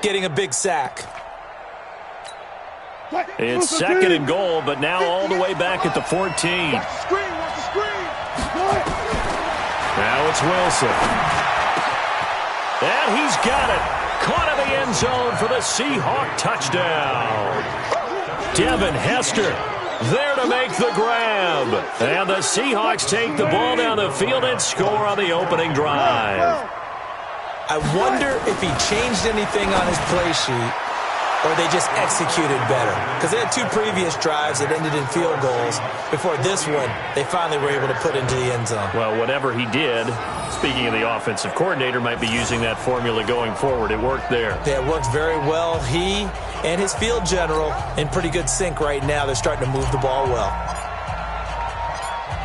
getting a big sack. It's second and goal, but now all the way back at the 14. Now it's Wilson. And he's got it. Caught in the end zone for the Seahawk touchdown. Devin Hester there to make the grab. And the Seahawks take the ball down the field and score on the opening drive. I wonder if he changed anything on his play sheet or they just executed better. Because they had two previous drives that ended in field goals. Before this one, they finally were able to put into the end zone. Well, whatever he did, speaking of the offensive coordinator, might be using that formula going forward. It worked there. Yeah, it worked very well. He and his field general in pretty good sync right now. They're starting to move the ball well.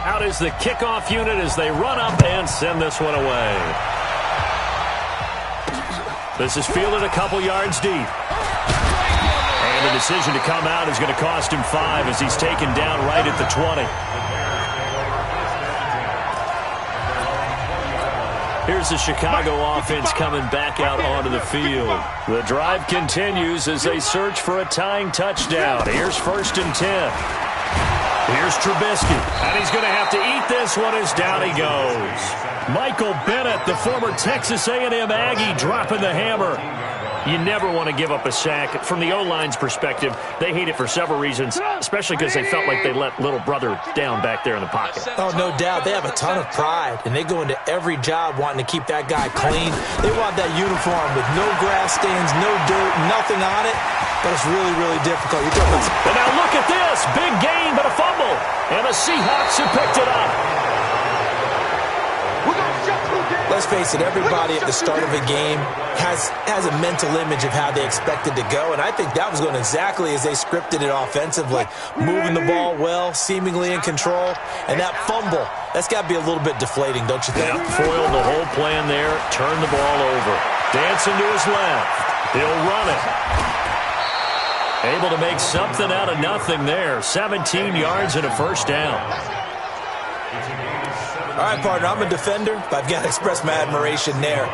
Out is the kickoff unit as they run up and send this one away. This is fielded a couple yards deep. And the decision to come out is going to cost him 5 as he's taken down right at the 20. Here's the Chicago offense coming back out onto the field. The drive continues as they search for a tying touchdown. Here's 1st and 10. Here's Trubisky, and he's going to have to eat this one as down he goes. Michael Bennett, the former Texas A&M Aggie, dropping the hammer. You never want to give up a sack. From the O-line's perspective, they hate it for several reasons, especially because they felt like they let little brother down back there in the pocket. Oh, no doubt. They have a ton of pride, and they go into every job wanting to keep that guy clean. They want that uniform with no grass stains, no dirt, nothing on it, but it's really, really difficult. And now look at this. Big gain, but a fumble. And the Seahawks have picked it up. Let's face it, everybody at the start of a game has a mental image of how they expected to go, and I think that was going exactly as they scripted it offensively. Moving the ball well, seemingly in control, and that fumble, that's got to be a little bit deflating, don't you think? Yeah, foiled the whole plan there, turned the ball over. Dancing to his left. He'll run it. Able to make something out of nothing there. 17 yards and a first down. All right, partner, I'm a defender, but I've got to express my admiration there.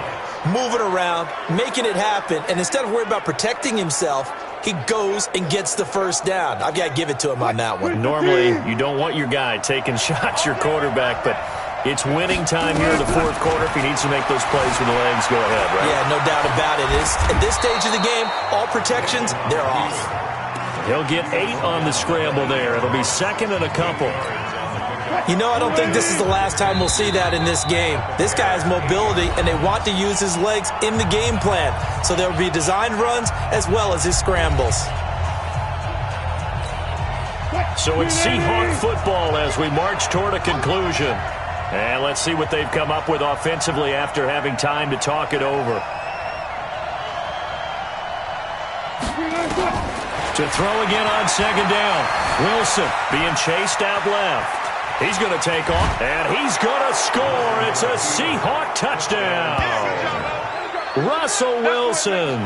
Moving around, making it happen, and instead of worrying about protecting himself, he goes and gets the first down. I've got to give it to him on that one. Normally, you don't want your guy taking shots, your quarterback, but it's winning time here in the fourth quarter. If he needs to make those plays with the legs, go ahead, right? Yeah, no doubt about it. At this stage of the game, all protections, they're off. He'll get 8 on the scramble there. It'll be second and a couple. You know, I don't think this is the last time we'll see that in this game. This guy has mobility, and they want to use his legs in the game plan. So there will be designed runs as well as his scrambles. So it's Seahawk football as we march toward a conclusion. And let's see what they've come up with offensively after having time to talk it over. To throw again on second down. Wilson being chased out left. He's going to take off, and he's going to score. It's a Seahawk touchdown. Russell Wilson,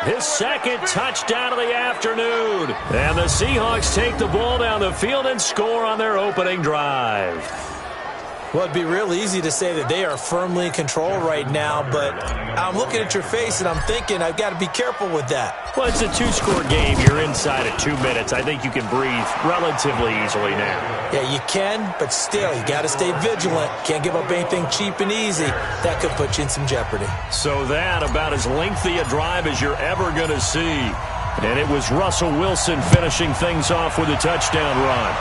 his second touchdown of the afternoon. And the Seahawks take the ball down the field and score on their opening drive. Well, it'd be real easy to say that they are firmly in control right now, but I'm looking at your face and I'm thinking I've got to be careful with that. Well, it's a 2-score game. You're inside at 2 minutes. I think you can breathe relatively easily now. Yeah, you can, but still, you got to stay vigilant. Can't give up anything cheap and easy. That could put you in some jeopardy. So that about as lengthy a drive as you're ever going to see. And it was Russell Wilson finishing things off with a touchdown run.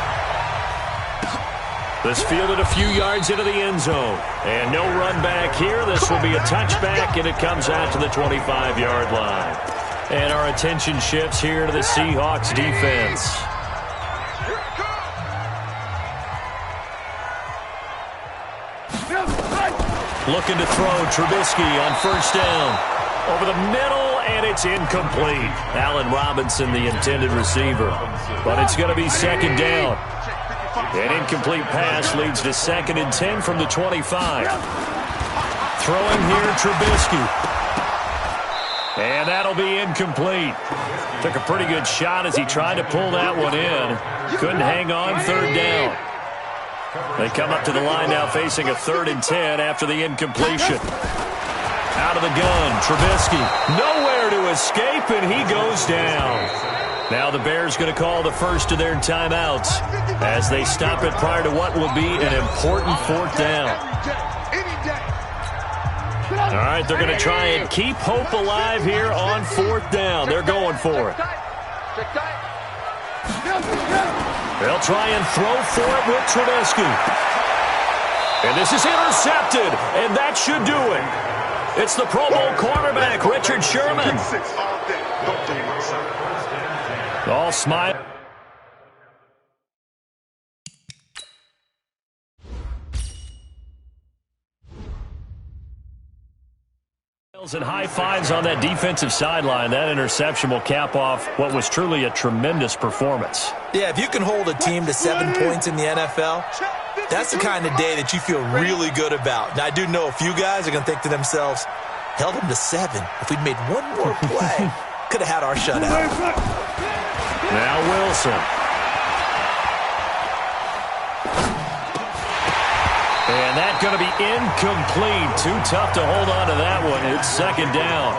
This fielded a few yards into the end zone. And no run back here. This will be a touchback, and it comes out to the 25-yard line. And our attention shifts here to the Seahawks defense. Looking to throw Trubisky on first down. Over the middle, and it's incomplete. Allen Robinson, the intended receiver. But it's going to be second down. An incomplete pass leads to 2nd and 10 from the 25. Throwing here, Trubisky. And that'll be incomplete. Took a pretty good shot as he tried to pull that one in. Couldn't hang on, third down. They come up to the line now facing a 3rd and 10 after the incompletion. Out of the gun, Trubisky. Nowhere there to escape, and he goes down. Now the Bears going to call the first of their timeouts as they stop it prior to what will be an important fourth down. All right, they're going to try and keep hope alive here on fourth down. They're going for it. They'll try and throw for it with Trubisky. And this is intercepted, and that should do it. It's the Pro Bowl cornerback, Richard Sherman. All smile. And high fives on that defensive sideline. That interception will cap off what was truly a tremendous performance. Yeah, if you can hold a team to 7 points in the NFL, that's the kind of day that you feel really good about. Now, I do know a few guys are going to think to themselves, held them to 7. If we'd made one more play, could have had our shutout. Now Wilson. And that's going to be incomplete. Too tough to hold on to that one. It's second down.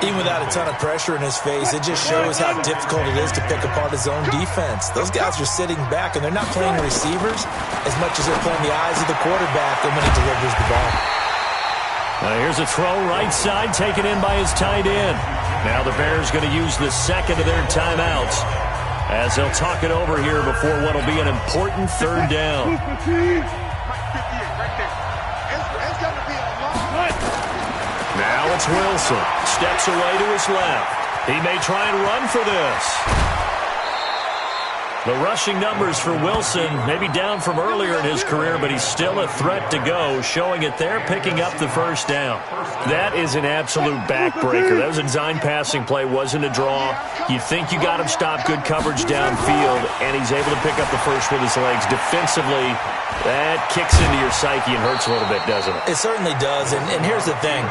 Even without a ton of pressure in his face, it just shows how difficult it is to pick apart his own defense. Those guys are sitting back, and they're not playing receivers as much as they're playing the eyes of the quarterback and when he delivers the ball. Now here's a throw right side taken in by his tight end. Now the Bears going to use the second of their timeouts as they'll talk it over here before what will be an important third down. Now it's Wilson. Steps away to his left. He may try and run for this. The rushing numbers for Wilson maybe down from earlier in his career, but he's still a threat to go, showing it there, picking up the first down. That is an absolute backbreaker. That was a design passing play, wasn't a draw. You think you got him stopped, good coverage downfield, and he's able to pick up the first with his legs. Defensively, that kicks into your psyche and hurts a little bit, doesn't it? It certainly does, and here's the thing.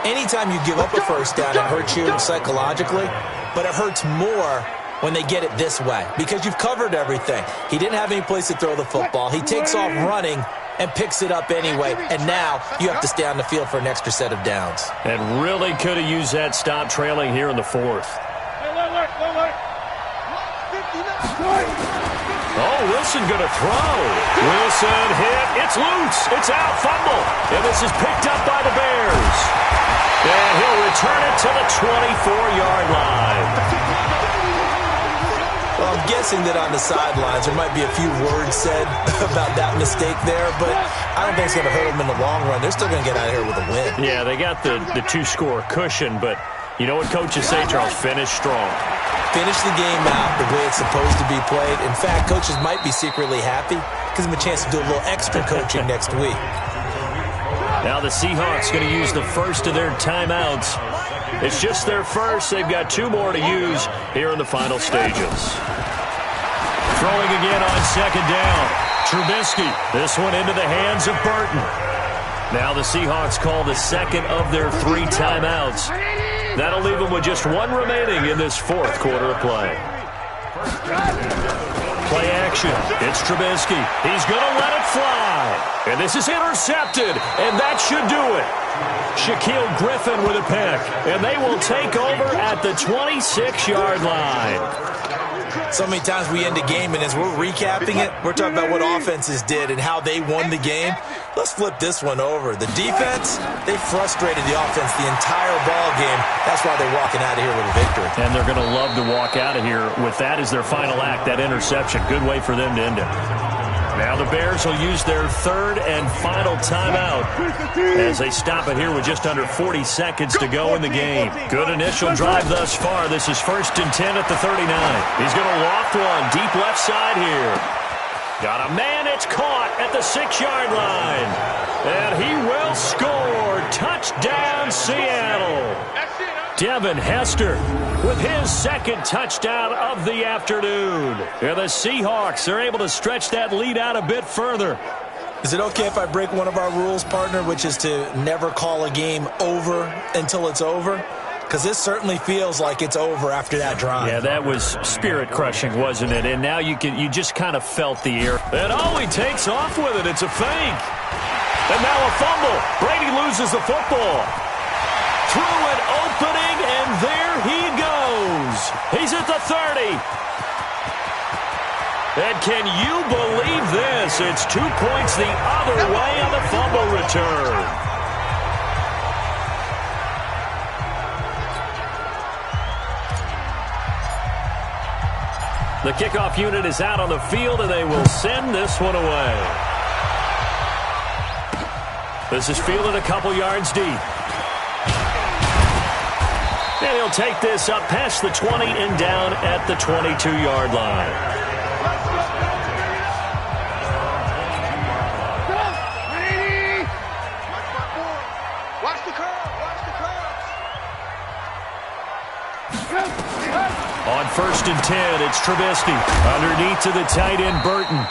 Anytime you give up a first down, it hurts you psychologically, but it hurts more when they get it this way because you've covered everything. He didn't have any place to throw the football. He takes off running and picks it up anyway, and now you have to stay on the field for an extra set of downs. And really could have used that stop trailing here in the fourth. Oh, Wilson going to throw. Wilson hit. It's loose. It's out. Fumble. And this is picked up by the Bears. And he'll return it to the 24-yard line. Well, I'm guessing that on the sidelines there might be a few words said about that mistake there, but I don't think it's going to hurt them in the long run. They're still going to get out of here with a win. Yeah, they got the two-score cushion, but you know what coaches say, Charles? Finish strong. Finish the game out the way it's supposed to be played. In fact, coaches might be secretly happy. Gives them a chance to do a little extra coaching next week. Now the Seahawks going to use the first of their timeouts. It's just their first. They've got 2 more to use here in the final stages. Throwing again on second down. Trubisky. This one into the hands of Burton. Now the Seahawks call the second of their 3 timeouts. That'll leave them with just 1 remaining in this fourth quarter of play. Play action. It's Trubisky. He's going to let it fly. And this is intercepted. And that should do it. Shaquille Griffin with a pick. And they will take over at the 26-yard line. So many times we end a game, and as we're recapping it, we're talking about what offenses did and how they won the game. Let's flip this one over. The defense, they frustrated the offense the entire ball game. That's why they're walking out of here with a victory. And they're going to love to walk out of here with that as their final act, that interception. Good way for them to end it. Now the Bears will use their third and final timeout as they stop it here with just under 40 seconds to go in the game. Good initial drive thus far. This is 1st and 10 at the 39. He's going to loft one deep left side here. Got a man. It's caught at the 6-yard line. And he will score. Touchdown, Seattle. Devin Hester with his second touchdown of the afternoon. And the Seahawks are able to stretch that lead out a bit further. Is it okay if I break one of our rules, partner, which is to never call a game over until it's over? Because this certainly feels like it's over after that drive. Yeah, that was spirit-crushing, wasn't it? And now you just kind of felt the air. And he takes off with it. It's a fake. And now a fumble. Brady loses the football. through an opening, and there he goes. He's at the 30. And can you believe this? It's 2 points the other way on the fumble return. The kickoff unit is out on the field, and they will send this one away. This is fielded a couple yards deep. And he'll take this up past the 20 and down at the 22-yard line. On 1st and 10, it's Trubisky. Underneath to the tight end, Burton.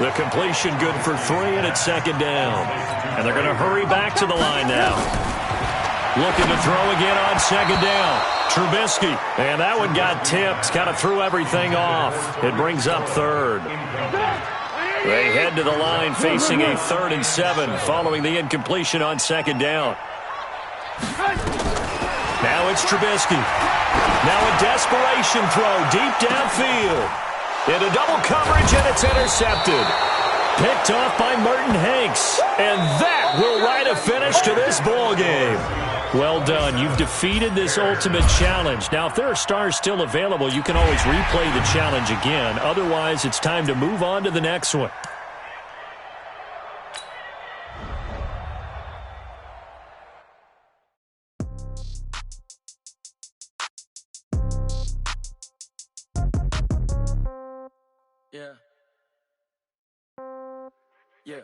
The completion good for 3, and it's 2nd down. And they're going to hurry back to the line now. Looking to throw again on 2nd down. Trubisky. And that one got tipped. Kind of threw everything off. It brings up 3rd. They head to the line facing a 3rd and 7 following the incompletion on 2nd down. Now it's Trubisky. Now a desperation throw deep downfield. Into double coverage, and it's intercepted. Picked off by Merton Hanks. And that will write a finish to this ball game. Well done. You've defeated this ultimate challenge. Now, if there are stars still available, you can always replay the challenge again. Otherwise, it's time to move on to the next one. Yeah. Yeah.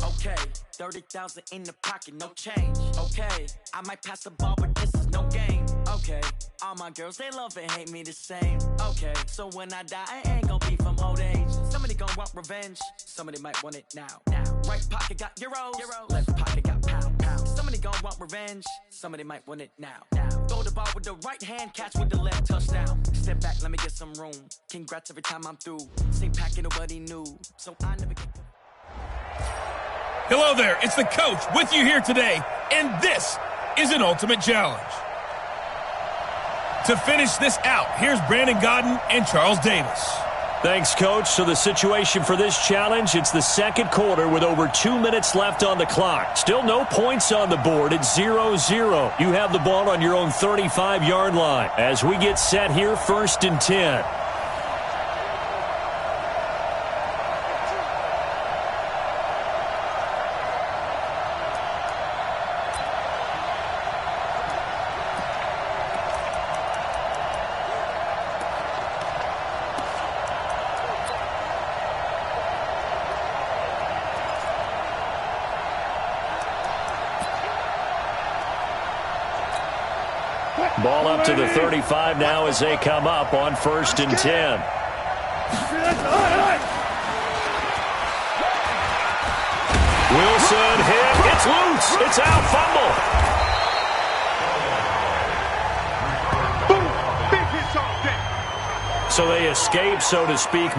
Okay. 30,000 in the pocket, no change. Okay. I might pass the ball, but this is no game. Okay. All my girls, they love and hate me the same. Okay. So when I die, I ain't gonna be from old age. Somebody gonna want revenge. Somebody might want it now. Right pocket got euros. Left pocket got pound. Somebody gonna want revenge. Somebody might want it now. Throw the ball with the right hand, catch with the left, touchdown. Step back, let me get some room. Congrats every time I'm through. Same packet, nobody knew. So I never get. Hello there, it's the coach with you here today, and this is an ultimate challenge. To finish this out, here's Brandon Godden and Charles Davis. Thanks, Coach. So the situation for this challenge, it's the 2nd quarter with over 2 minutes left on the clock. Still no points on the board. It's 0-0. You have the ball on your own 35-yard line. As we get set here, 1st and 10. Ball up to the 35 now as they come up on 1st and 10. Wilson hit. It's loose. It's out. Fumble. So they escape, so to speak.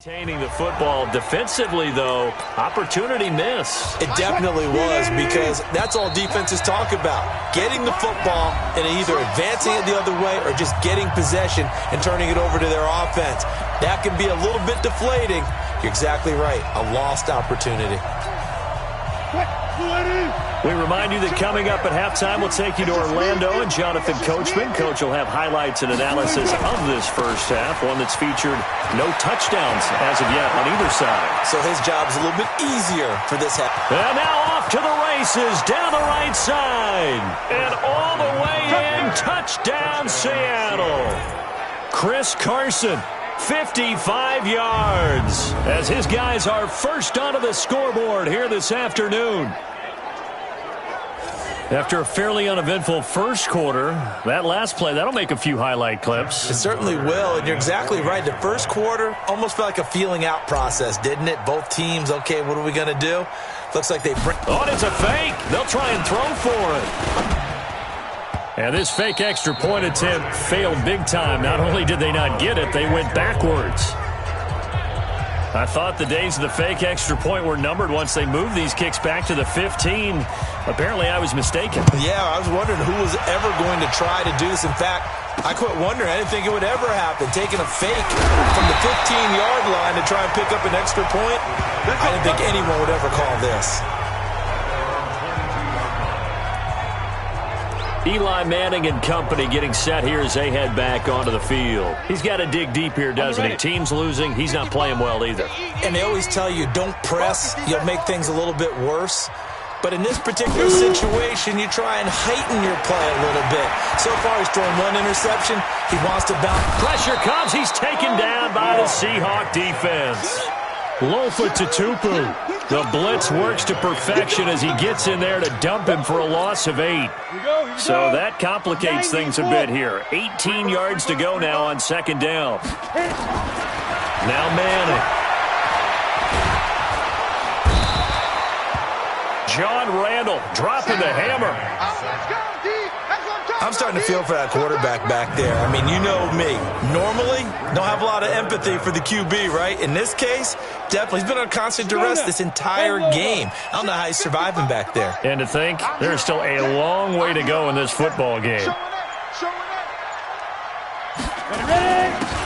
Maintaining the football. Defensively, though, opportunity miss. It definitely was, because that's all defenses talk about. Getting the football and either advancing it the other way or just getting possession and turning it over to their offense. That can be a little bit deflating. You're exactly right. A lost opportunity. We remind you that coming up at halftime, we'll take you to Orlando and Jonathan Coachman. Coach will have highlights and analysis of this first half, one that's featured no touchdowns as of yet on either side. So his job is a little bit easier for this half. And now off to the races, down the right side. And all the way in, touchdown Seattle. Chris Carson, 55 yards, as his guys are first onto the scoreboard here this afternoon. After a fairly uneventful first quarter, that last play, that'll make a few highlight clips. It certainly will, and you're exactly right. The first quarter almost felt like a feeling out process, didn't it? Both teams, okay, what are we going to do? Looks like they bring... Oh, it's a fake. They'll try and throw for it. And this fake extra point attempt failed big time. Not only did they not get it, they went backwards. I thought the days of the fake extra point were numbered once they moved these kicks back to the 15. Apparently, I was mistaken. Yeah, I was wondering who was ever going to try to do this. In fact, I quit wondering. I didn't think it would ever happen. Taking a fake from the 15-yard line to try and pick up an extra point, I didn't think anyone would ever call this. Eli Manning and company getting set here as they head back onto the field. He's got to dig deep here, doesn't he? Team's losing. He's not playing well either. And they always tell you, don't press. You'll make things a little bit worse. But in this particular situation, you try and heighten your play a little bit. So far, he's thrown one interception. He wants to bounce. Pressure comes. He's taken down by the Seahawks defense. Lofa Tutupu. The blitz works to perfection as he gets in there to dump him for a loss of 8. So that complicates things a bit here. 18 yards to go now on second down. Now Manning. John Randall dropping the hammer. I'm starting to feel for that quarterback back there. I mean, you know me. Normally, don't have a lot of empathy for the QB, right? In this case, definitely. He's been under constant duress this entire game. I don't know how he's surviving back there. And to think, there's still a long way to go in this football game.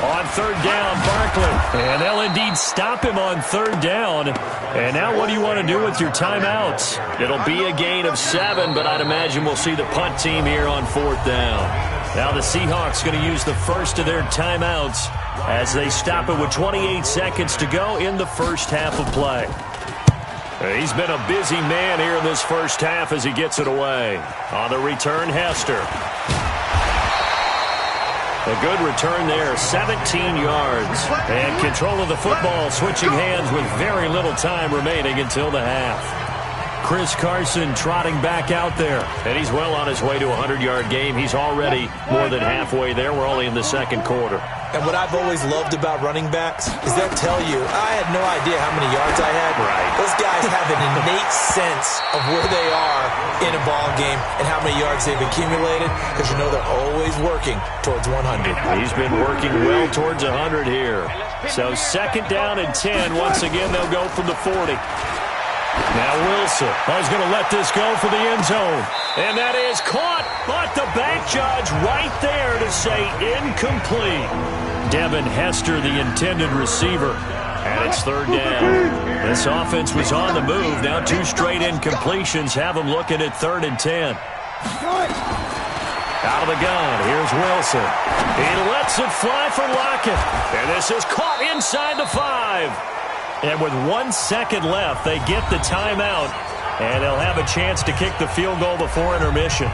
On third down, Barkley. And they'll indeed stop him on third down. And now what do you want to do with your timeouts? It'll be a gain of 7, but I'd imagine we'll see the punt team here on fourth down. Now the Seahawks going to use the first of their timeouts as they stop it with 28 seconds to go in the first half of play. He's been a busy man here in this first half as he gets it away. On the return, Hester. A good return there, 17 yards. And control of the football, switching hands with very little time remaining until the half. Chris Carson trotting back out there. And he's well on his way to a 100-yard game. He's already more than halfway there. We're only in the second quarter. And what I've always loved about running backs is they tell you, I had no idea how many yards I had. Right. Those guys have an innate sense of where they are in a ball game and how many yards they've accumulated because you know they're always working towards 100. He's been working well towards 100 here. So second down and 10. Once again, they'll go from the 40. Now Wilson is going to let this go for the end zone. And that is caught, but the back judge right there to say incomplete. Devin Hester, the intended receiver. And it's third down. This offense was on the move. Now 2 straight incompletions have them looking at 3rd and 10. Out of the gun, here's Wilson. He lets it fly for Lockett. And this is caught inside the 5. And with 1 second left, they get the timeout, and they'll have a chance to kick the field goal before intermission.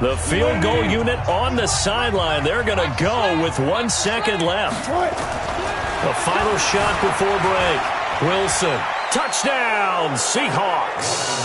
The field goal unit on the sideline. They're going to go with 1 second left. The final shot before break. Wilson, touchdown, Seahawks.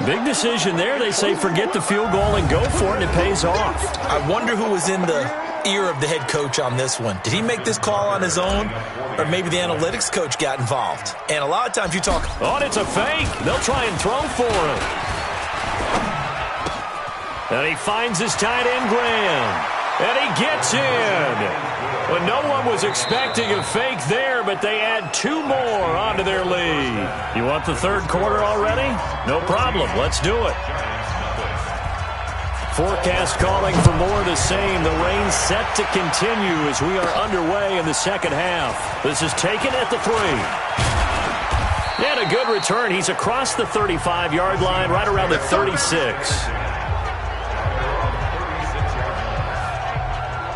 Big decision there. They say forget the field goal and go for it, and it pays off. I wonder who was in the ear of the head coach on this one. Did he make this call on his own, or maybe the analytics coach got involved? And a lot of times you talk, oh, it's a fake. They'll try and throw for him. And he finds his tight end, Graham. And he gets in. But no one was expecting a fake there, but they add 2 more onto their lead. You want the third quarter already? No problem. Let's do it. Forecast calling for more of the same. The rain set to continue as we are underway in the second half. This is taken at the 3. And a good return. He's across the 35-yard line, right around the 36.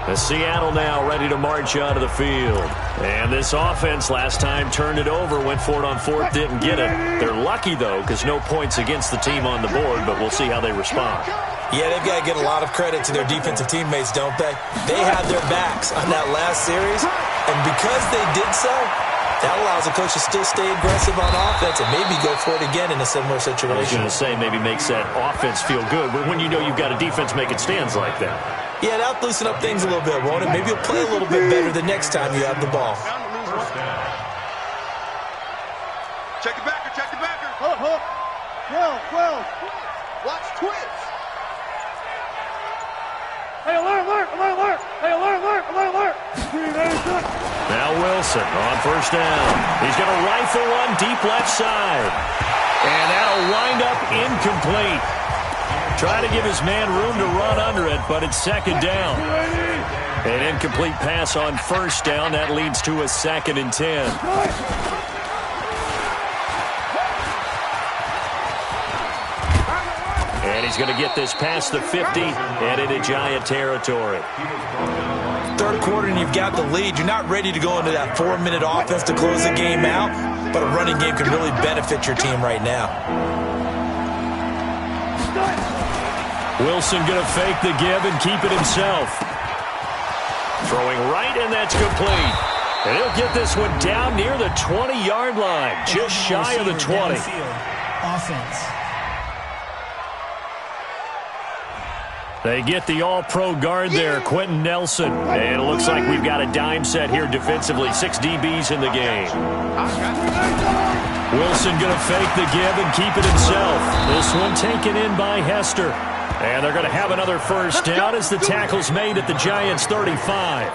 As Seattle now ready to march onto the field. And this offense last time turned it over, went for it on 4th, didn't get it. They're lucky, though, because no points against the team on the board, but we'll see how they respond. Yeah, they've got to get a lot of credit to their defensive teammates, don't they? They had their backs on that last series, and because they did so, that allows the coach to still stay aggressive on offense and maybe go for it again in a similar situation. I was going to say maybe makes that offense feel good, but when you know you've got a defense making stands like that. Yeah, that'll loosen up things a little bit, won't it? Maybe you'll play a little bit better the next time you have the ball. Check the backer, check the backer. Hold. 12. Watch twins. Hey, alert. Hey, alert. Now Wilson on first down. He's going to rifle one deep left side. And that'll wind up incomplete. Trying to give his man room to run under it, but it's second down. An incomplete pass on first down. That leads to a 2nd and 10. And he's going to get this past the 50 and into Giant territory. Third quarter and you've got the lead. You're not ready to go into that 4-minute offense to close the game out, but a running game can really benefit your team right now. Wilson going to fake the give and keep it himself. Throwing right, and that's complete. And he'll get this one down near the 20-yard line, just shy of the 20. Offense. They get the all-pro guard there, Quentin Nelson. And it looks like we've got a dime set here defensively. 6 DBs in the game. Wilson going to fake the give and keep it himself. This one taken in by Hester. And they're going to have another first down as the tackle's made at the Giants' 35.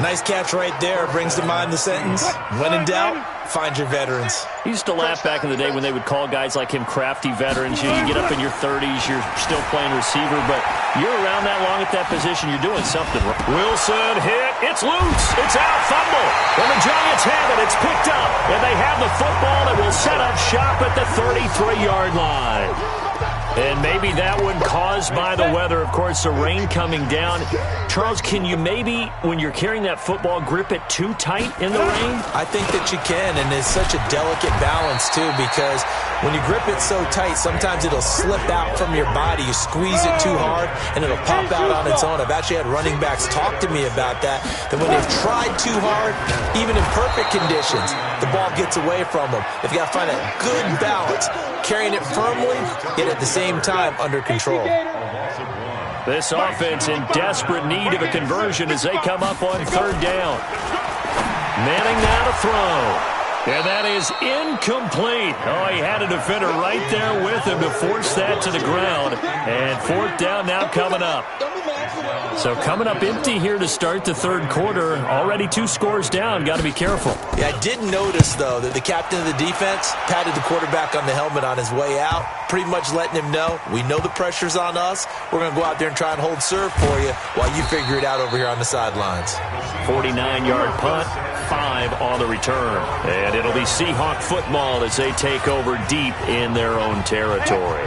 Nice catch right there. Brings to mind the sentence, when in doubt, find your veterans. He used to laugh back in the day when they would call guys like him crafty veterans. You get up in your 30s, you're still playing receiver, but you're around that long at that position, you're doing something right. Wilson hit. It's loose. It's out. Fumble. And the Giants have it. It's picked up. And they have the football that will set up shop at the 33-yard line. And maybe that one caused by the weather. Of course, the rain coming down. Charles, can you maybe, when you're carrying that football, grip it too tight in the rain? I think that you can, and it's such a delicate balance, too, because when you grip it so tight, sometimes it'll slip out from your body. You squeeze it too hard, and it'll pop out on its own. I've actually had running backs talk to me about that when they've tried too hard, even in perfect conditions, the ball gets away from them. They've got to find a good balance, carrying it firmly, yet at the same time under control. This offense in desperate need of a conversion as they come up on third down. Manning now to throw. And that is incomplete. Oh, he had a defender right there with him to force that to the ground. And fourth down now coming up. So coming up empty here to start the third quarter. Already 2 scores down. Got to be careful. Yeah, I did notice, though, that the captain of the defense patted the quarterback on the helmet on his way out, pretty much letting him know, we know the pressure's on us. We're going to go out there and try and hold serve for you while you figure it out over here on the sidelines. 49-yard punt, 5 on the return. And it'll be Seahawk football as they take over deep in their own territory.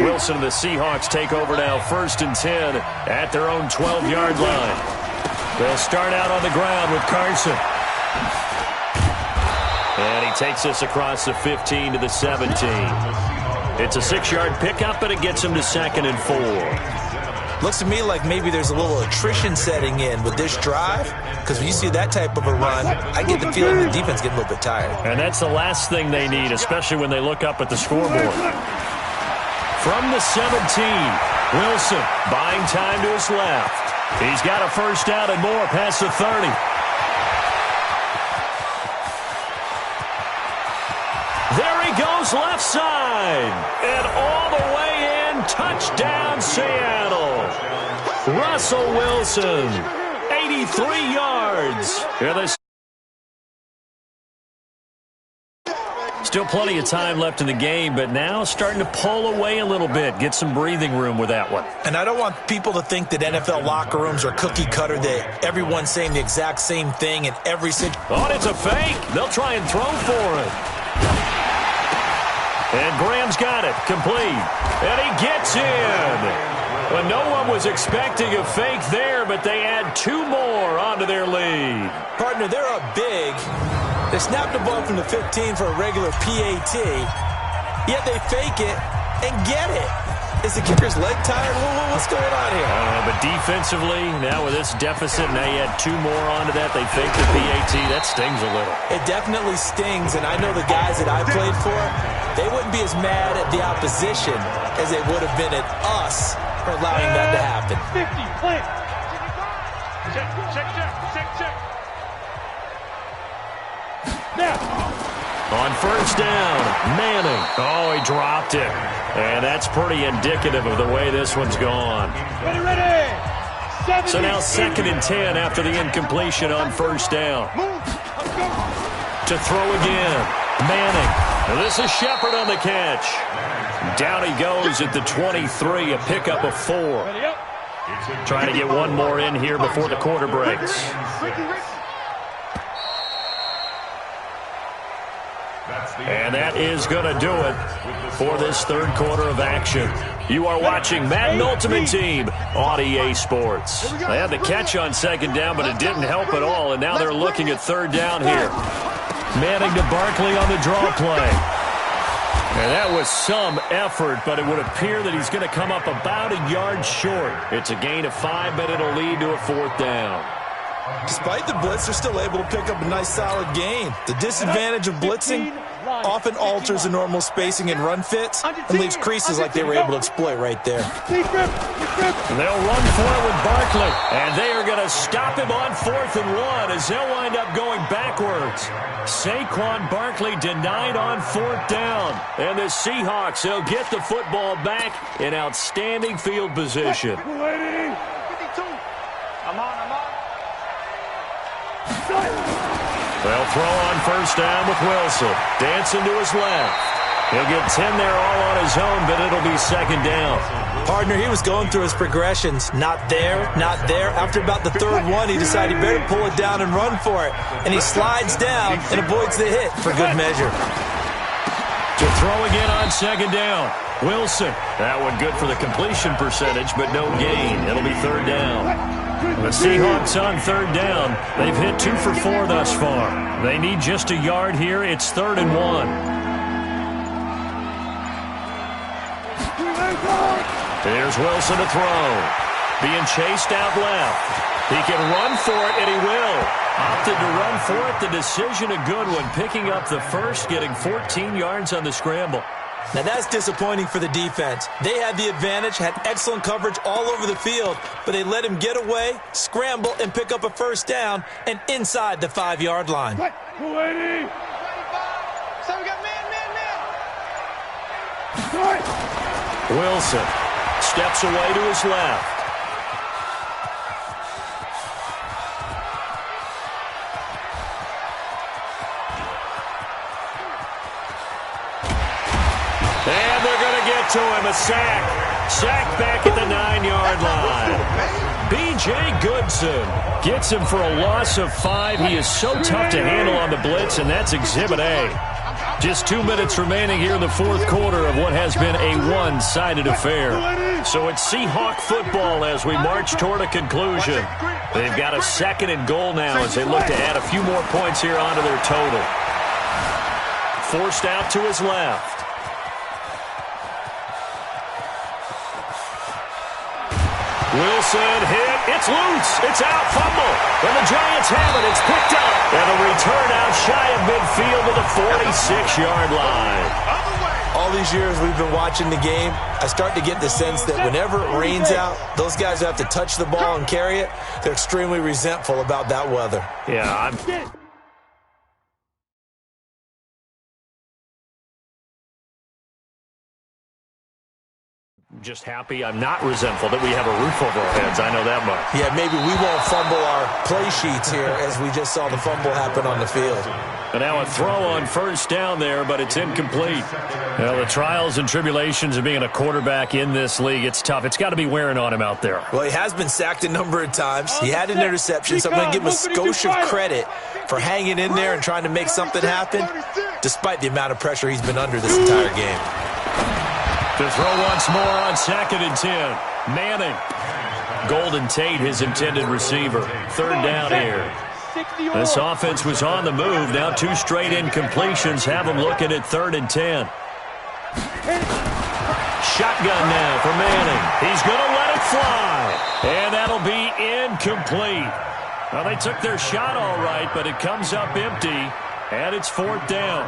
Wilson and the Seahawks take over now, 1st and 10 at their own 12-yard line. They'll start out on the ground with Carson. And he takes this across the 15 to the 17. It's a 6-yard pickup, but it gets him to 2nd and 4. Looks to me like maybe there's a little attrition setting in with this drive, because when you see that type of a run, I get the feeling the defense getting a little bit tired. And that's the last thing they need, especially when they look up at the scoreboard. From the 17, Wilson buying time to his left. He's got a first down and more past the 30. There he goes left side. And all the way in, touchdown Seattle. Russell Wilson, 83 yards. Here they Still plenty of time left in the game, but now starting to pull away a little bit. Get some breathing room with that one. And I don't want people to think that NFL locker rooms are cookie cutter, that everyone's saying the exact same thing in every situation. Oh, it's a fake. They'll try and throw for it. And Graham's got it. Complete. And he gets in. Well, no one was expecting a fake there, but they add 2 more onto their lead. Partner, they're up big. They snapped the ball from the 15 for a regular PAT, yet they fake it and get it. Is the kicker's leg tired? What's going on here? But defensively, now with this deficit, now you add 2 more onto that. They fake the PAT. That stings a little. It definitely stings, and I know the guys that I played for, they wouldn't be as mad at the opposition as they would have been at us for allowing that to happen. 50, plant. Check. Now. On first down, Manning. Oh, he dropped it. And that's pretty indicative of the way this one's gone. Ready. 70, so now 2nd and 10 after the incompletion on first down. To throw again, Manning. This is Shepard on the catch. Down he goes at the 23, a pickup of 4. Trying to get one more in here before the quarter breaks. And that is going to do it for this third quarter of action. You are watching Madden Ultimate Team on EA Sports. They had the catch on 2nd down, but it didn't help at all, and now they're looking at 3rd down here. Manning to Barkley on the draw play. And that was some effort, but it would appear that he's going to come up about a yard short. It's a gain of 5, but it'll lead to a 4th down. Despite the blitz, they're still able to pick up a nice, solid gain. The disadvantage of blitzing often alters the normal spacing and run fits and leaves creases like they were able to exploit right there. They'll run for it with Barkley, and they are going to stop him on 4th and 1 as they'll wind up going backwards. Saquon Barkley denied on 4th down, and the Seahawks, they'll get the football back in outstanding field position. 52. I'm on. They'll throw on first down with Wilson. Dancing to his left. He'll get 10 there all on his own, but it'll be 2nd down. Partner, he was going through his progressions. Not there. After about the 3rd one, he decided he better pull it down and run for it. And he slides down and avoids the hit for good measure. To throw again on 2nd down. Wilson. That one good for the completion percentage, but no gain. It'll be 3rd down. The Seahawks on 3rd down. They've hit 2 for 4 thus far. They need just a yard here. It's 3rd and 1. Here's Wilson to throw. Being chased out left. He can run for it, and he will. Opted to run for it. The decision a good one. Picking up the first, getting 14 yards on the scramble. Now that's disappointing for the defense. They had the advantage, had excellent coverage all over the field, but they let him get away, scramble, and pick up a first down and inside the 5-yard line. Wilson steps away to his left. And they're going to get to him, a sack. Sack back at the 9-yard line. B.J. Goodson gets him for a loss of 5. He is so tough to handle on the blitz, and that's Exhibit A. Just 2 minutes remaining here in the 4th quarter of what has been a one-sided affair. So it's Seahawk football as we march toward a conclusion. They've got a 2nd and goal now as they look to add a few more points here onto their total. Forced out to his left. Wilson hit. It's loose. It's out. Fumble. And the Giants have it. It's picked up. And a return out shy of midfield to the 46-yard line. All these years we've been watching the game, I start to get the sense that whenever it rains out, those guys who have to touch the ball and carry it, they're extremely resentful about that weather. Yeah, just happy I'm not resentful that we have a roof over our heads. I know that much. Yeah, maybe we won't fumble our play sheets here as we just saw the fumble happen on the field. And now a throw on first down there, but it's incomplete. Well, the trials and tribulations of being a quarterback in this league, it's tough. It's got to be wearing on him out there. Well, he has been sacked a number of times. He had an interception, so I'm going to give him a skosh of credit for hanging in there and trying to make something happen, despite the amount of pressure he's been under this entire game. To throw once more on 2nd and 10. Manning. Golden Tate, his intended receiver. 3rd down here. This offense was on the move. Now 2 straight incompletions have them looking at 3rd and 10. Shotgun now for Manning. He's going to let it fly. And that'll be incomplete. Well, they took their shot all right, but it comes up empty. And it's 4th down.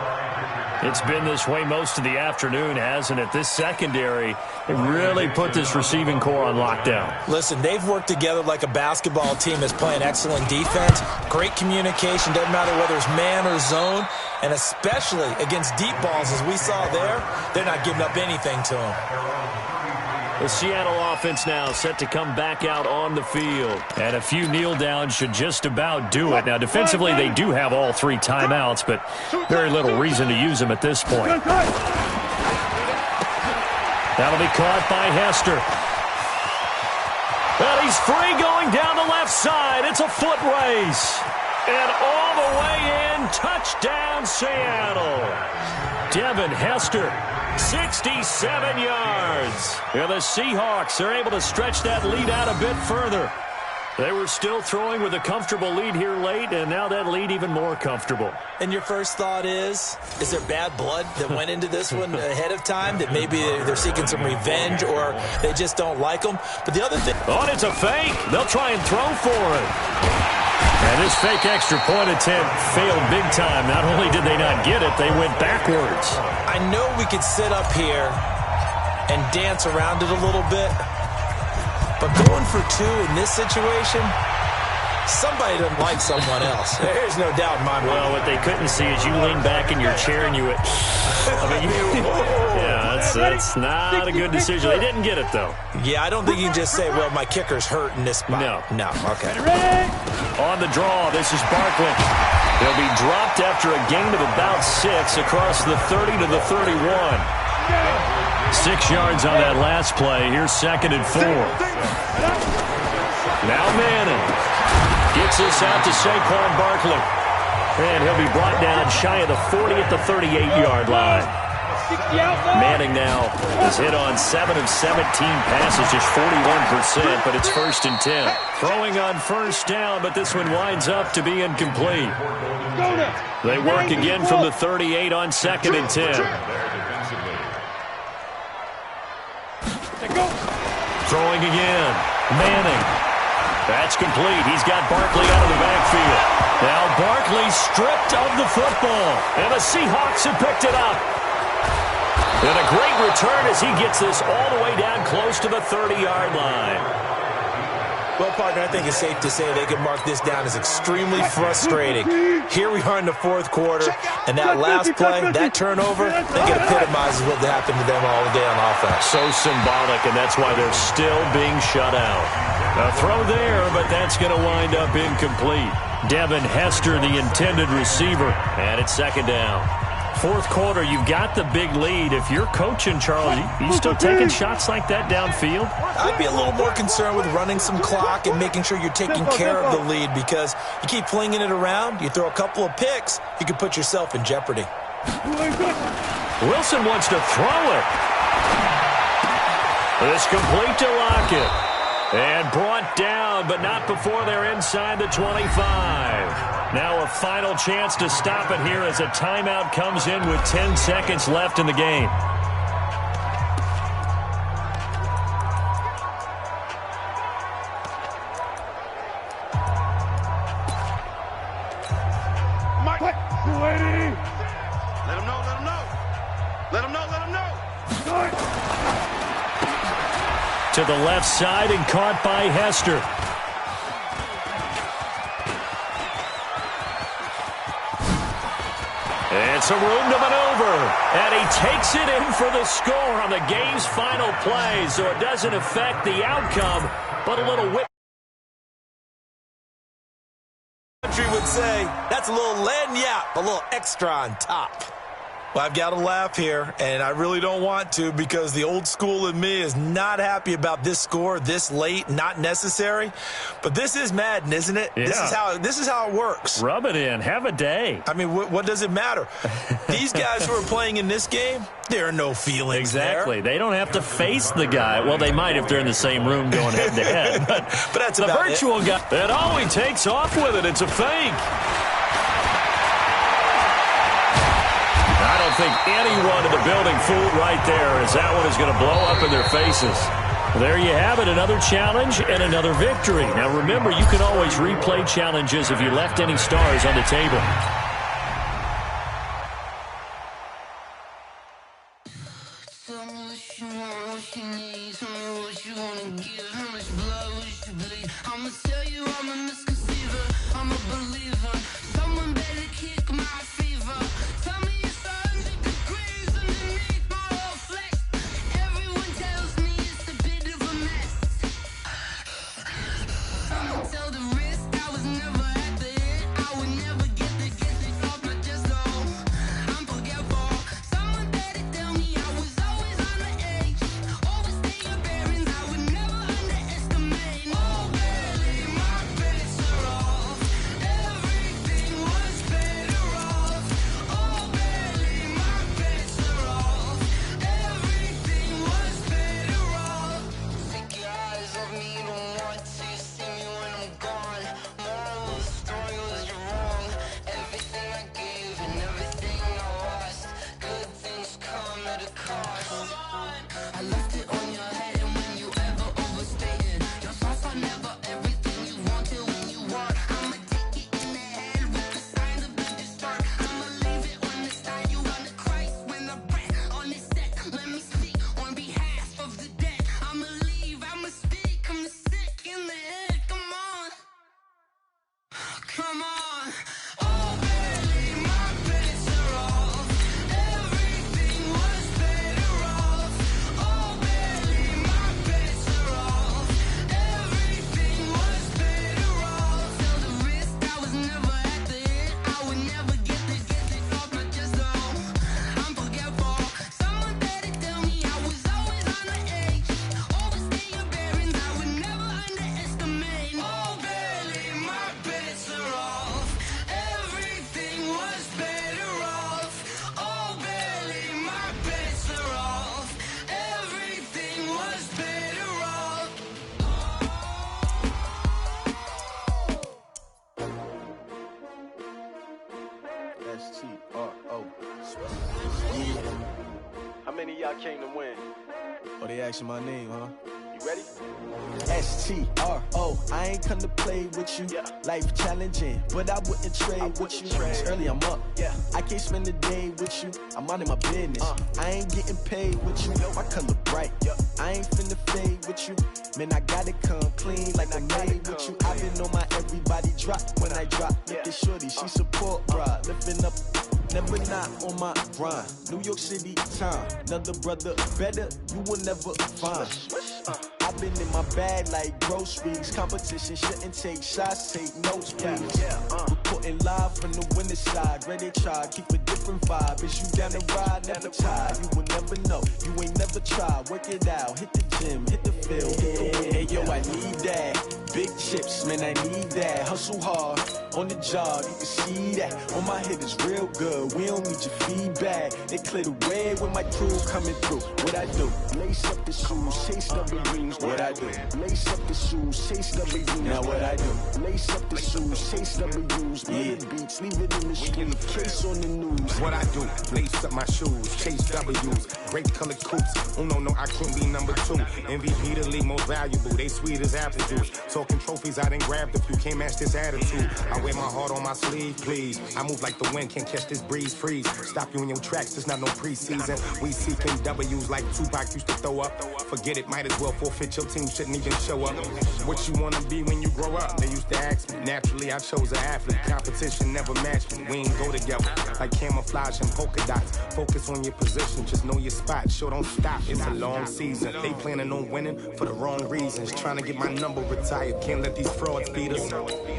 It's been this way most of the afternoon, hasn't it? This secondary, they really put this receiving core on lockdown. Listen, they've worked together like a basketball team that's playing excellent defense. Great communication, doesn't matter whether it's man or zone. And especially against deep balls, as we saw there, they're not giving up anything to them. The Seattle offense now set to come back out on the field. And a few kneel downs should just about do it. Now, defensively, they do have all 3 timeouts, but very little reason to use them at this point. That'll be caught by Hester. Well, he's free going down the left side. It's a foot race. And all the way in, touchdown Seattle. Devin Hester, 67 yards. Yeah, the Seahawks are able to stretch that lead out a bit further. They were still throwing with a comfortable lead here late, and now that lead even more comfortable. And your first thought is there bad blood that went into this one ahead of time, that maybe they're seeking some revenge or they just don't like them? But the other thing... Oh, it's a fake. They'll try and throw for it. And this fake extra point attempt failed big time. Not only did they not get it, they went backwards. I know we could sit up here and dance around it a little bit, but going for 2 in this situation, somebody doesn't like someone else. There's no doubt in my mind. Well, what they couldn't see is you lean back in your chair and you went, yeah, that's not a good decision. They didn't get it, though. Yeah, I don't think you can just say, well, my kicker's hurt in this spot. No, okay. On the draw, this is Barkley. He'll be dropped after a gain of about 6 across the 30 to the 31. 6 yards on that last play. Here's 2nd and 4. Now Manning gets this out to Saquon Barkley. And he'll be brought down shy of the 40 at the 38-yard line. Manning now is hit on 7 of 17 passes, just 41%, but it's 1st and 10. Throwing on 1st down, but this one winds up to be incomplete. They work again from the 38 on 2nd and 10. Throwing again. Manning. That's complete. He's got Barkley out of the backfield. Now Barkley stripped of the football. And the Seahawks have picked it up. And a great return as he gets this all the way down close to the 30-yard line. Well, partner, I think it's safe to say they can mark this down as extremely frustrating. Here we are in the 4th quarter, and that last play, that turnover, I think it epitomizes what happened to them all day on offense. So symbolic, and that's why they're still being shut out. A throw there, but that's going to wind up incomplete. Devin Hester, the intended receiver, and it's 2nd down. 4th quarter, you've got the big lead. If you're coaching, Charles, you still taking shots like that downfield? I'd be a little more concerned with running some clock and making sure you're taking care of the lead, because you keep flinging it around, you throw a couple of picks, you can put yourself in jeopardy. Wilson wants to throw it. It's complete to Lockett. And brought down, but not before they're inside the 25. Now a final chance to stop it here as a timeout comes in with 10 seconds left in the game. Mike, let him know, let him know. Let him know, let him know. To the left side and caught by Hester. It's a room to maneuver, and he takes it in for the score on the game's final play, so it doesn't affect the outcome, but a little whip. Country would say, that's a little lagniappe, a little extra on top. Well, I've got to laugh here, and I really don't want to, because the old school in me is not happy about this score this late, not necessary. But this is Madden, isn't it? Yeah. This is how it works. Rub it in. Have a day. I mean, what does it matter? These guys who are playing in this game, there are no feelings Exactly. there. They don't have to face the guy. Well, they might if they're in the same room going head-to-head. But that's the about virtual guy, and oh, he takes off with it. It's a fake. I don't think anyone in the building fooled right there, as that one is going to blow up in their faces. There you have it, another challenge and another victory. Now remember, you can always replay challenges if you left any stars on the table. what you want, what you need. Tell me what you wanna give. How much blood would you bleed? I'ma tell you I'm a misconceiver. I'm a believer. Someone better kick my fever. Tell me it's 100 degrees underneath my whole flesh. Everyone tells me it's a bit of a mess. I'ma tell the risk I was never at the end. I would never get this off my chest though. I'm forgetful. Someone better tell me I was always on the edge. Always stay your bearings. I would never underestimate. Oh, barely my bets are off. Everything was better off. Oh, barely my bets are off. Everything was better off. Take your eyes off me, don't want to see me when I'm gone. Moral of the story was you're wrong. Everything I gave and everything I lost. Good things come at a cost. I left it on your head, and when you ever overstay it, your thoughts are never everything you wanted when you want. I'ma take it in the head with the signs of the distort. I'ma leave it on the side. You run the Christ when I breath on this set. Let me speak on behalf of the dead. I'ma leave, I'ma speak. I'm sick in the head. Come on, come on. Oh, barely my bets are off. Everything was better off. Oh, barely my bets are off. Everything was better off. Tell the risk I was never at the end. I would never get this off my chest though. I'm forgetful. Someone better tell me I was always on the edge. Always stay your bearings. I would never underestimate. Oh, barely my bets are off. Everything was better off. Oh, barely my bets are off. Everything was better off. S-T-R-O. How many of y'all came to win? Oh, they asking my name, huh? You ready? S-T-R-O. I ain't come to play with you. Life challenging, but I wouldn't trade with you. It's early, I'm up. I can't spend the day with you. I'm out of my business. I ain't getting paid with you. My color bright. I ain't finna fade with you. Man, I gotta come clean like I made with you. I been on my everybody drop when I drop. Look at shorty, she support, bruh. Lifting up. Never not on my grind. New York City time. Another brother better, you will never find. I've been in my bag like groceries. Competition shouldn't take shots, take notes, please. Reporting live from the winter side. Ready to try, keep a different vibe. Is you down the ride, never tired. You will never know, you ain't never tried. Work it out, hit the gym, hit the field. Hey yo, I need that. Big chips, man, I need that. Hustle hard, on the job, you can see that. On my head is real good, we don't need your feedback. They clear the way when my crew coming through. What I do? Lace up the shoes, chase double dreams. What I do? Lace up the shoes, chase double dreams. Now what I do? Lace up the shoes, chase double dreams. Yeah, beats, leave it in the street, case on the news. What I do? Lace up my shoes, chase W's. Great colored coops. Oh no, I can't be number 2. MVP the league most valuable. They sweet as apple juice. Talking trophies, I done grabbed a few. Can't match this attitude. I wear my heart on my sleeve, please. I move like the wind, can't catch this breeze, freeze. Stop you in your tracks, there's not no preseason. We seeking W's like Tupac used to throw up. Forget it, might as well forfeit. Your team shouldn't even show up. What you wanna be when you grow up? They used to ask me. Naturally, I chose an athlete. Competition never matched me. We ain't go together like camouflage and polka dots. Focus on your position, just know your spot. Sure, don't stop. It's a long season. They planning on winning for the wrong reasons. Trying to get my number retired. Can't let these frauds beat us.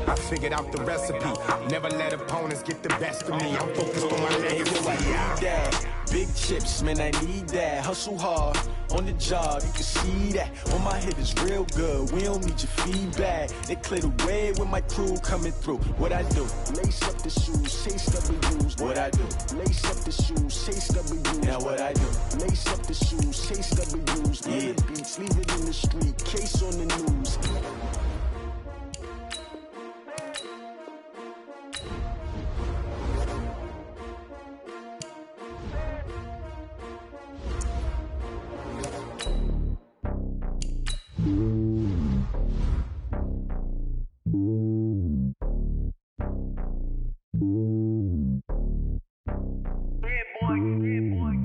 I figured out the recipe. Never let opponents get the best of me. I'm focused on my legacy. Big chips, man, I need that. Hustle hard, on the job, you can see that. On my head is real good, we don't need your feedback. They clear the way when my crew coming through. What I do? Lace up the shoes, chase W's. What I do? Lace up the shoes, chase W's. Now what I do? Lace up the shoes, chase W's. Yeah, beats, leave it in the street, case on the news.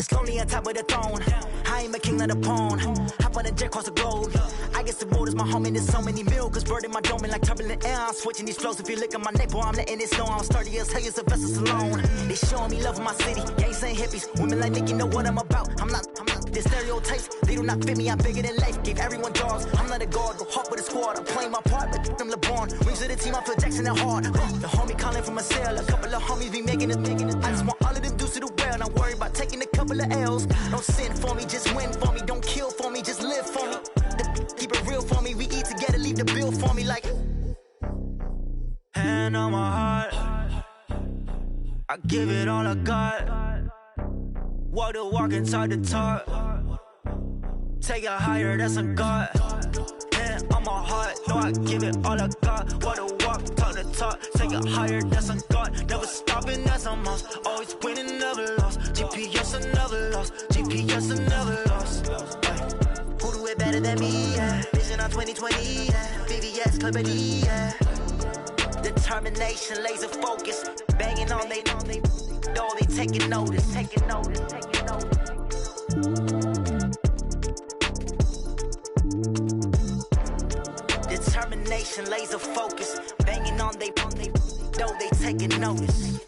Slowly on top of the throne. I ain't a king, not a pawn. Hop on a jet across the globe. I guess the world is my home and there's so many milkers. Bird in my dome and like turbulent air. I'm switching these flows. If you look at my neck, boy, I'm letting it snow. I'm sturdy as hell as a vessel alone. They showing me love in my city. Gangs ain't hippies. Women like Nicki know what I'm about. I'm not the stereotypes. They do not fit me. I'm bigger than life. Gave everyone dogs. I'm not a guard. Go hard with a squad. I'm playing my part. But them LeBron. Rings to the team. I feel Jackson and hard. The homie calling from a cell. A couple of homies be making it. I just want all of them dudes to do well. Not worry about taking a couple of L's. Don't sin for me, just win for me. Don't kill for me, just live for me. Keep it real for me. We eat together, leave the bill for me like. Hand on my heart, I give it all I got. Walk the walk inside the talk. Take it higher, that's a God. Hand on my heart, no, I give it all I got. Walk the walk, talk the talk. Take it higher, that's a God. Never stopping, that's a must. Always winning, never lost. GPS, I never lost. GPS, I never lost. Who do it better than me? Yeah. Vision on 2020. Yeah. VVS, Clippity. Yeah. Determination, laser focus. Banging on they know they taking notice. Taking notice. Taking notice. Determination, laser focus. Banging on they know they taking notice.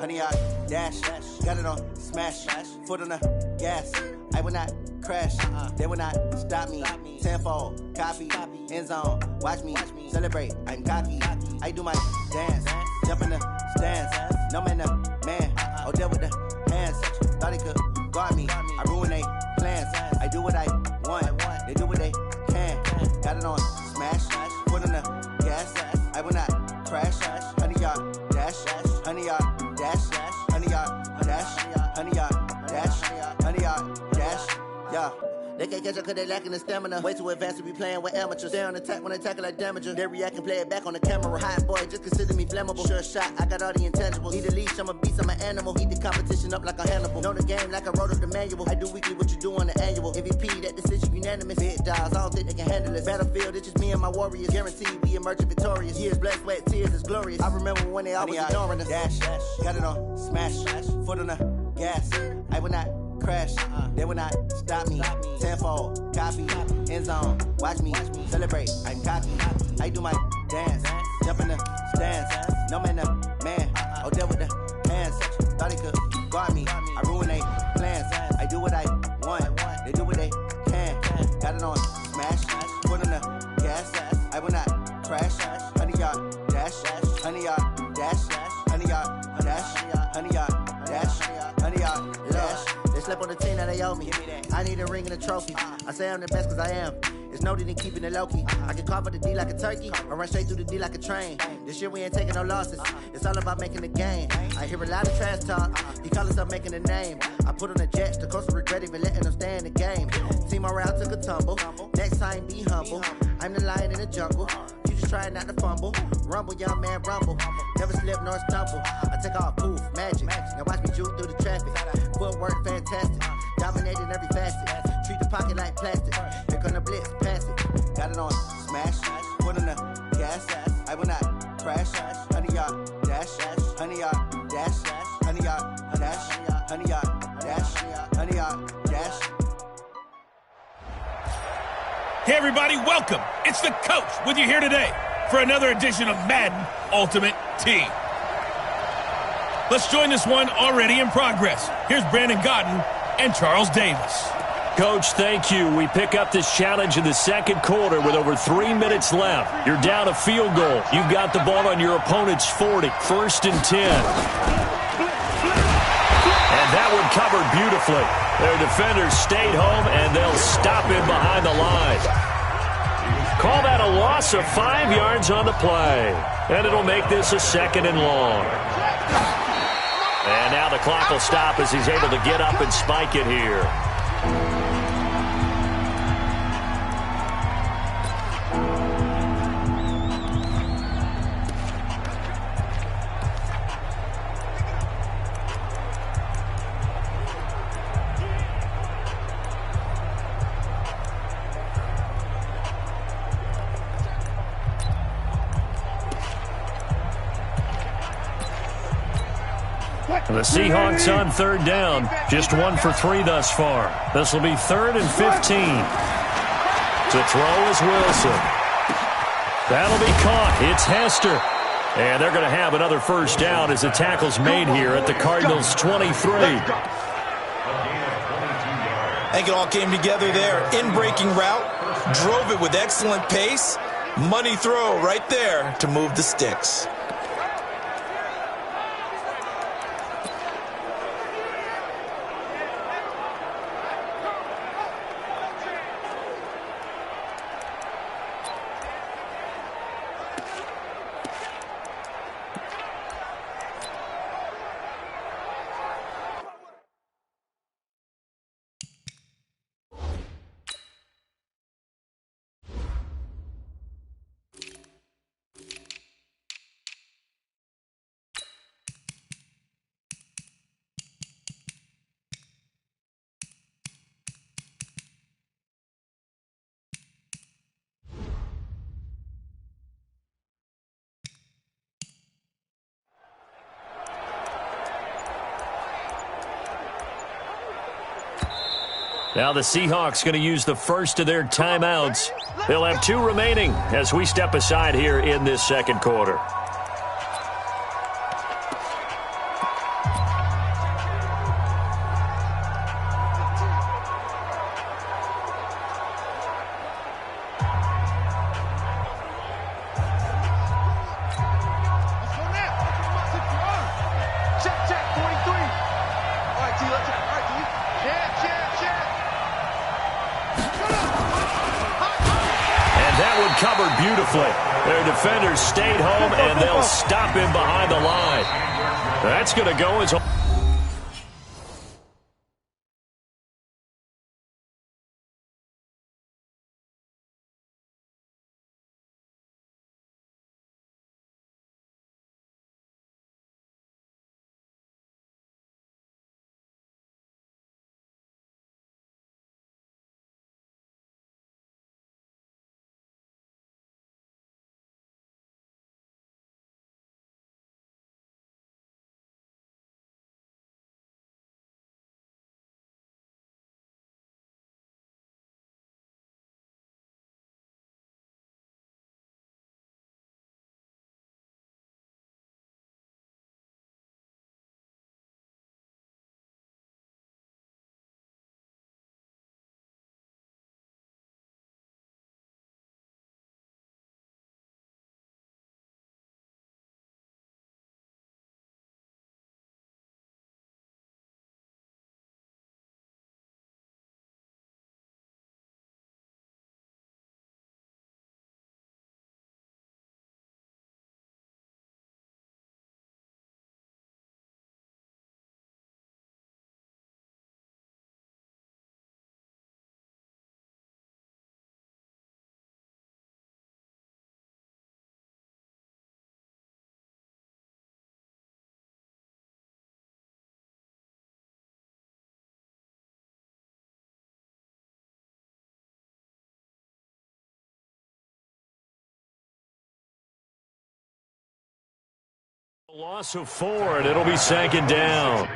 Honey, I dash, got it on smash, foot on the gas. I will not crash, they will not stop me. Tenfold, copy, end zone, watch me celebrate. I'm cocky, I do my dance, jump in the stands. No man, the man, oh, deal with the hands. Thought he could guard me, I ruin they plans. I do what I want, they do what they can. Got it on smash, foot on the gas. I will not crash, honey, y'all dash, honey, y'all. Dash, honey, y'all, dash, honey, y'all, dash, honey, y'all, dash, yeah. They can't catch up cause they lacking the stamina. Way too advanced to be playing with amateurs. Stay on attack when they tackle like damager. They react and play it back on the camera. Hot boy, just consider me flammable. Sure shot, I got all the intangibles. Need a leash, I'm a beast, I'm an animal. Heat the competition up like a Hannibal. Know the game like I wrote up the manual. I do weekly what you do on the annual. MVP, that decision unanimous. Big dogs, I don't think they can handle it. Battlefield, it's just me and my warriors. Guaranteed we emerging victorious. Years, blood, sweat, tears, is glorious. I remember when they always ignoring us. Dash, got it on smash, foot on the gas. I will not crash, they will not stop me. Tenfold, copy, end zone, watch me celebrate. I'm cocky, I do my dance, jump in the stands. No man, the man, oh, deal with the hands. Thought he could guard me, I ruin they plans. I do what I want, they do what they can. Got it on smash, foot on the gas. I will not crash, honey, y'all dash, honey, y'all dash, honey, y'all dash, honey, y'all dash, honey, y'all dash. They slept on the team that they owe me. I need a ring and a trophy. I say I'm the best cause I am. It's no need in keeping it low-key. I can carve up the D like a turkey or run straight through the D like a train. This year we ain't taking no losses. It's all about making the game. I hear a lot of trash talk. He call us up making a name. I put on the Jets. The coach will regret even letting them stay in the game. Team morale took a tumble. Next time be humble. I'm the lion in the jungle. You just try not to fumble. Rumble, young man, rumble. Never slip nor stumble. I take off, poof, magic. Now watch me juke through the traffic. Footwork fantastic. Dominating every facet. Treat the pocket like plastic. Here come the blitz, pass it. Got it on smash. Foot on the gas. I will not crash. Honey, y'all dash. Honey, y'all dash. Honey, y'all dash. Honey, y'all dash. Honey, y'all dash. Hey everybody, welcome. It's the coach with you here today for another edition of Madden Ultimate Team. Let's join this one already in progress. Here's Brandon Godden and Charles Davis. Coach, thank you. We pick up this challenge in the second quarter with over 3 minutes left. You're down a field goal. You've got the ball on your opponent's 40. 1st and 10. And that one covered beautifully. Their defenders stayed home, and they'll stop him behind the line. Call that a loss of 5 yards on the play. And it'll make this a 2nd and long. And now the clock will stop as he's able to get up and spike it here. The Seahawks on third down. Just 1 for 3 thus far. This will be 3rd and 15. To throw is Wilson. That'll be caught. It's Hester. And they're going to have another first down as the tackle's made here at the Cardinals' 23. I think it all came together there. In-breaking route, drove it with excellent pace. Money throw right there to move the sticks. Now the Seahawks going to use the first of their timeouts. They'll have 2 remaining as we step aside here in this second quarter. Covered beautifully. Their defenders stayed home, and they'll stop him behind the line. That's going to go as... Loss of 4, and it'll be 2nd down.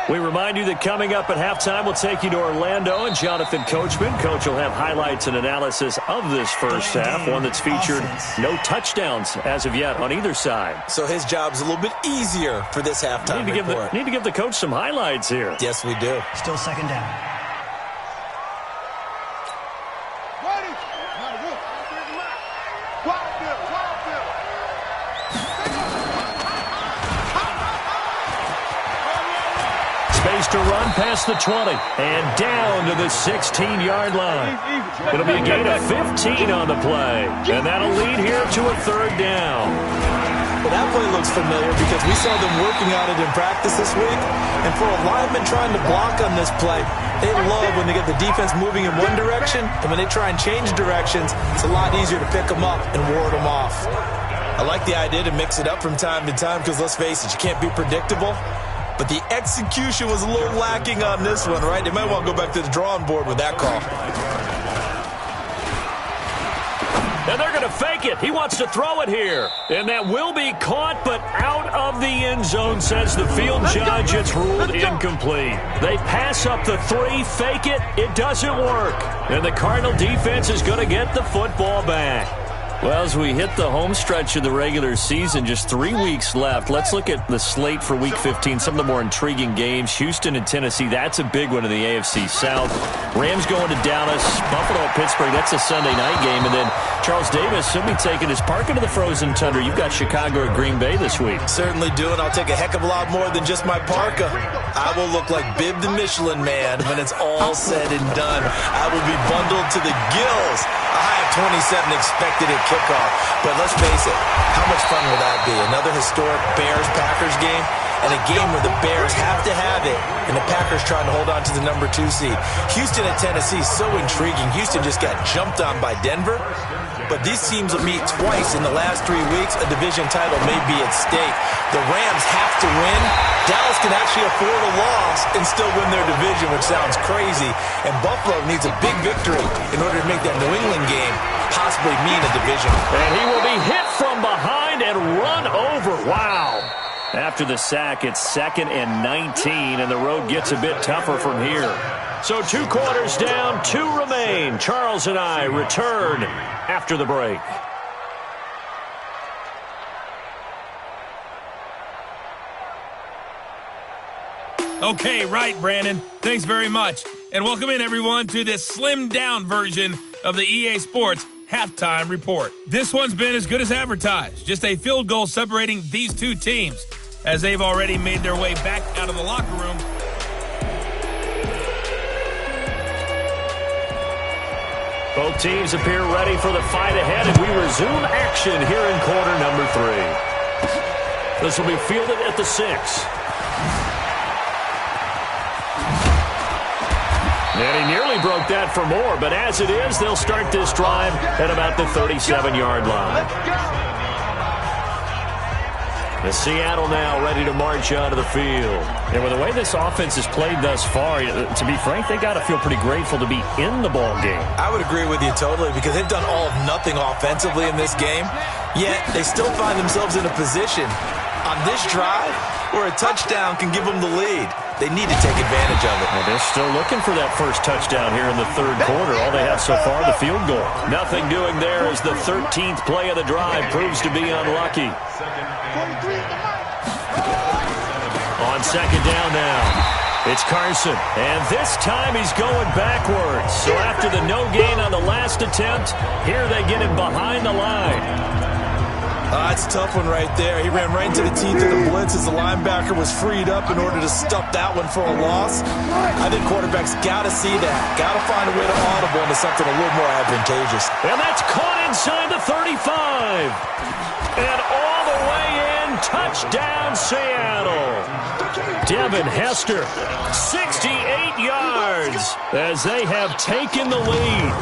We remind you that coming up at halftime, we'll take you to Orlando and Jonathan Coachman. Coach will have highlights and analysis of this first half, one that's featured no touchdowns as of yet on either side. So his job's a little bit easier for this halftime report. Need to give the coach some highlights here. Yes, we do. Still second down. Space to run past the 20 and down to the 16-yard line. It'll be a gain of 15 on the play, and that'll lead here to a third down. Well, that play looks familiar because we saw them working on it in practice this week. And for a lineman trying to block on this play, they love when they get the defense moving in one direction, and when they try and change directions, it's a lot easier to pick them up and ward them off. I like the idea to mix it up from time to time because, let's face it, you can't be predictable. But the execution was a little lacking on this one, right? They might want to go back to the drawing board with that call. And they're going to fake it. He wants to throw it here. And that will be caught, but out of the end zone, says the field judge. It's ruled incomplete. They pass up the 3, fake it. It doesn't work. And the Cardinal defense is going to get the football back. Well, as we hit the home stretch of the regular season, just 3 weeks left. Let's look at the slate for Week 15, some of the more intriguing games. Houston and Tennessee, that's a big one in the AFC South. Rams going to Dallas, Buffalo at Pittsburgh, that's a Sunday night game. And then Charles Davis will be taking his park into the frozen tundra. You've got Chicago at Green Bay this week. Certainly do, and I'll take a heck of a lot more than just my parka. I will look like Bib the Michelin Man when it's all said and done. I will be bundled to the gills. A high of 27 expected at kickoff. But let's face it, how much fun will that be? Another historic Bears-Packers game, and a game where the Bears have to have it, and the Packers trying to hold on to the number 2 seed. Houston at Tennessee, so intriguing. Houston just got jumped on by Denver. But these teams will meet twice in the last 3 weeks. A division title may be at stake. The Rams have to win. Dallas can actually afford a loss and still win their division, which sounds crazy. And Buffalo needs a big victory in order to make that New England game possibly mean a division. And he will be hit from behind and run over. Wow. After the sack, it's 2nd and 19, and the road gets a bit tougher from here. So 2 quarters down, 2 remain. Charles and I return after the break. Okay, right, Brandon. Thanks very much. And welcome in, everyone, to this slimmed-down version of the EA Sports Halftime Report. This one's been as good as advertised. Just a field goal separating these 2 teams as they've already made their way back out of the locker room. Both teams appear ready for the fight ahead, and we resume action here in quarter number 3. This will be fielded at the 6. And he nearly broke that for more, but as it is, they'll start this drive at about the 37-yard line. The Seattle now ready to march onto the field. And with the way this offense has played thus far, to be frank, they got to feel pretty grateful to be in the ball game. I would agree with you totally because they've done all of nothing offensively in this game, yet they still find themselves in a position on this drive where a touchdown can give them the lead. They need to take advantage of it. Well, they're still looking for that first touchdown here in the 3rd quarter. All they have so far, the field goal. Nothing doing there as the 13th play of the drive proves to be unlucky. On 2nd down now, it's Carson. And this time he's going backwards. So after the no gain on the last attempt, here they get him behind the line. That's a tough one right there. He ran right into the teeth of the blitz as the linebacker was freed up in order to stuff that one for a loss. I think quarterbacks got to see that. Got to find a way to audible into something a little more advantageous. And that's caught inside the 35. And all the way in, touchdown Seattle. Devin Hester, 68 yards as they have taken the lead.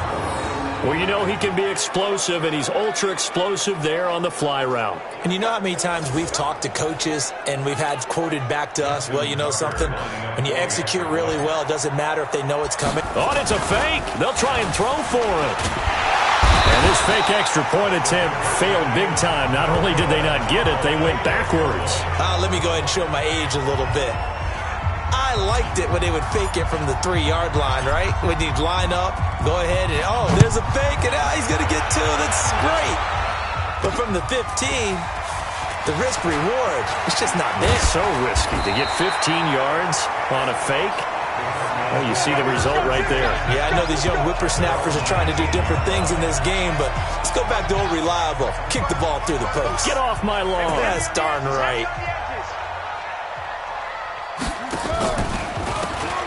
Well, you know he can be explosive, and he's ultra-explosive there on the fly route. And you know how many times we've talked to coaches and we've had quoted back to us, well, you know something? When you execute really well, it doesn't matter if they know it's coming. Oh, and it's a fake. They'll try and throw for it. And this fake extra point attempt failed big time. Not only did they not get it, they went backwards. Let me go ahead and show my age a little bit. I liked it when they would fake it from the 3-yard line, right? When you'd line up, go ahead, and oh, there's a fake, and he's going to get 2. That's great. But from the 15, the risk-reward, it's just not there. It's so risky to get 15 yards on a fake. Well, you see the result right there. Yeah, I know these young whippersnappers are trying to do different things in this game, but let's go back to old reliable. Kick the ball through the post. Get off my lawn. That's darn right.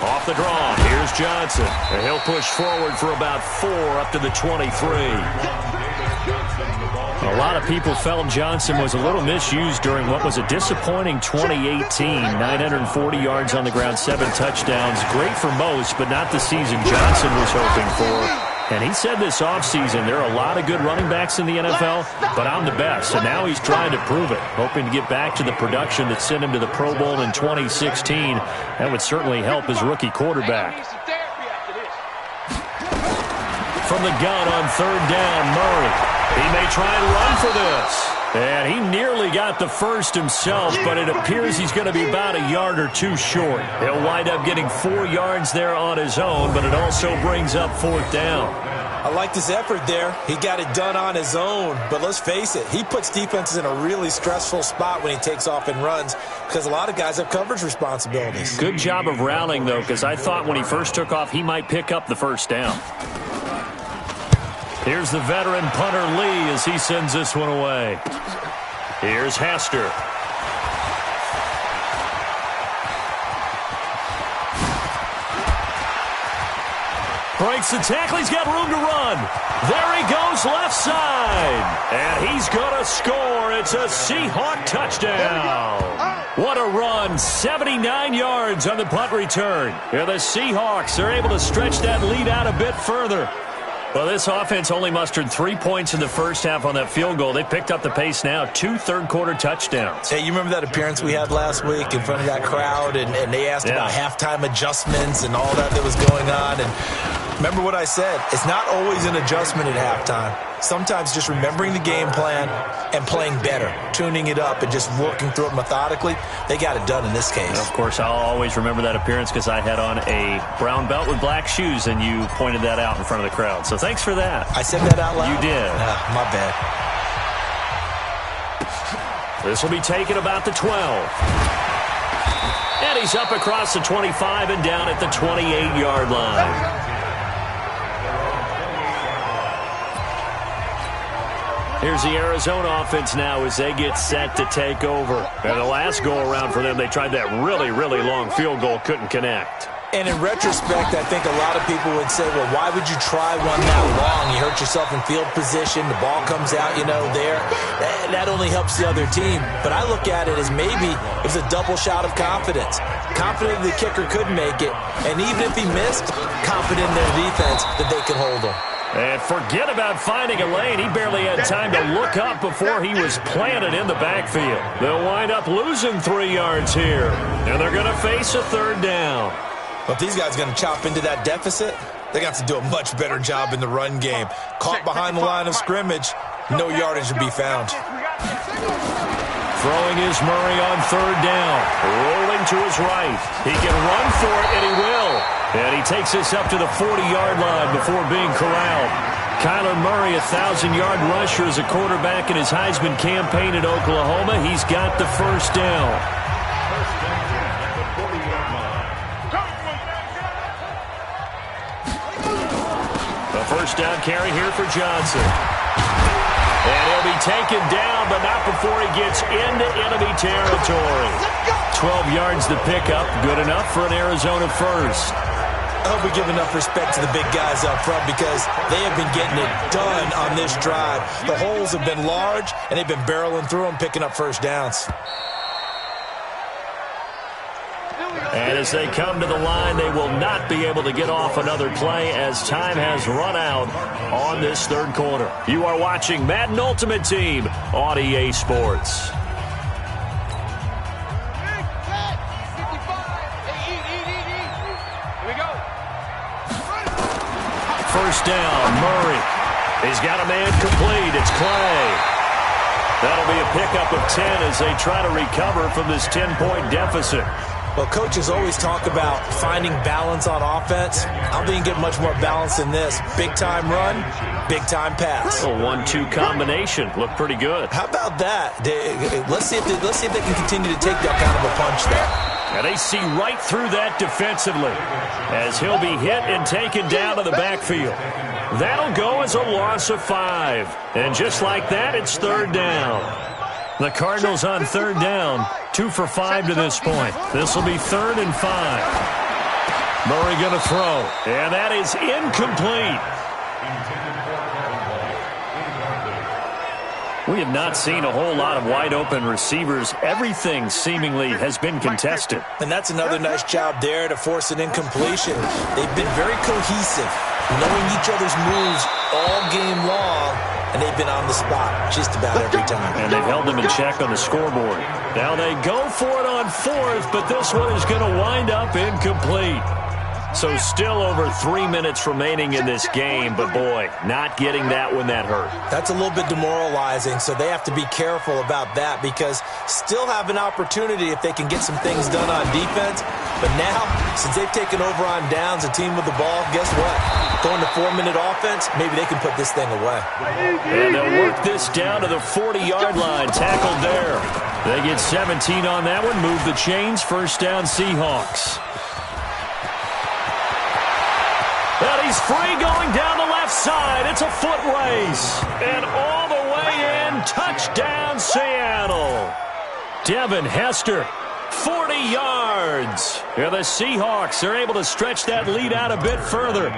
Off the draw, here's Johnson. And he'll push forward for about 4 up to the 23. A lot of people felt Johnson was a little misused during what was a disappointing 2018. 940 yards on the ground, 7 touchdowns. Great for most, but not the season Johnson was hoping for. And he said this offseason, there are a lot of good running backs in the NFL, but I'm the best. And now he's trying to prove it, hoping to get back to the production that sent him to the Pro Bowl in 2016. That would certainly help his rookie quarterback. From the gun on 3rd down, Murray. He may try and run for this. And he nearly got the first himself, but it appears he's going to be about a yard or 2 short. He'll wind up getting 4 yards there on his own, but it also brings up 4th down. I like this effort there. He got it done on his own, but let's face it, he puts defenses in a really stressful spot when he takes off and runs because a lot of guys have coverage responsibilities. Good job of rallying, though, because I thought when he first took off, he might pick up the first down. Here's the veteran punter Lee as he sends this one away. Here's Hester. Breaks the tackle. He's got room to run. There he goes left side. And he's going to score. It's a Seahawk touchdown. What a run. 79 yards on the punt return. Yeah, the Seahawks are able to stretch that lead out a bit further. Well, this offense only mustered 3 points in the first half on that field goal. They picked up the pace now. 2 third-quarter touchdowns. Hey, you remember that appearance we had last week in front of that crowd, and they asked about halftime adjustments and all that was going on, and remember what I said. It's not always an adjustment at halftime. Sometimes just remembering the game plan and playing better, tuning it up and just working through it methodically. They got it done in this case. And of course, I'll always remember that appearance because I had on a brown belt with black shoes, and you pointed that out in front of the crowd. So thanks for that. I said that out loud? You did. My bad. This will be taken about the 12. And he's up across the 25 and down at the 28-yard line. Here's the Arizona offense now as they get set to take over. And the last go-around for them, they tried that really, really long field goal, couldn't connect. And in retrospect, I think a lot of people would say, well, why would you try one that long? You hurt yourself in field position. The ball comes out, there. That only helps the other team. But I look at it as maybe it was a double shot of confidence. Confident the kicker could make it. And even if he missed, confident in their defense that they could hold him. And forget about finding a lane. He barely had time to look up before he was planted in the backfield. They'll wind up losing 3 yards here. And they're going to face a 3rd down. But these guys are going to chop into that deficit. They got to do a much better job in the run game. Caught behind the line of scrimmage, no yardage to be found. Throwing is Murray on 3rd down. Rolling to his right. He can run for it, and he will. And he takes this up to the 40-yard line before being corralled. Kyler Murray, 1,000-yard rusher as a quarterback in his Heisman campaign at Oklahoma. He's got the first down. The first down carry here for Johnson. And he'll be taken down, but not before he gets into enemy territory. 12 yards to pick up. Good enough for an Arizona first. I hope we give enough respect to the big guys up front because they have been getting it done on this drive. The holes have been large, and they've been barreling through them, picking up first downs. And as they come to the line, they will not be able to get off another play as time has run out on this 3rd quarter. You are watching Madden Ultimate Team on EA Sports. First down, Murray. He's got a man complete. It's Clay. That'll be a pickup of 10 as they try to recover from this 10-point deficit. Well, coaches always talk about finding balance on offense. I don't think you get much more balance than this. Big-time run, big-time pass. A 1-2 combination. Looked pretty good. How about that? Let's see if they can continue to take that kind of a punch there. And they see right through that defensively as he'll be hit and taken down to the backfield. That'll go as a loss of 5. And just like that, it's third down. The Cardinals on third down, 2 for 5 to this point. This will be 3rd and 5. Murray going to throw, and that is incomplete. We have not seen a whole lot of wide-open receivers. Everything seemingly has been contested. And that's another nice job there to force an incompletion. They've been very cohesive, knowing each other's moves all game long, and they've been on the spot just about every time. And they've held them in check on the scoreboard. Now they go for it on 4th, but this one is going to wind up incomplete. So still over 3 minutes remaining in this game, but boy, not getting that when that hurt. That's a little bit demoralizing, so they have to be careful about that because still have an opportunity if they can get some things done on defense. But now, since they've taken over on downs, a team with the ball, guess what? Going to 4-minute offense, maybe they can put this thing away. And they'll work this down to the 40-yard line, tackled there. They get 17 on that one, move the chains, first down Seahawks. And he's free going down the left side. It's a foot race. And all the way in, touchdown Seattle. Devin Hester, 40 yards. And the Seahawks are able to stretch that lead out a bit further.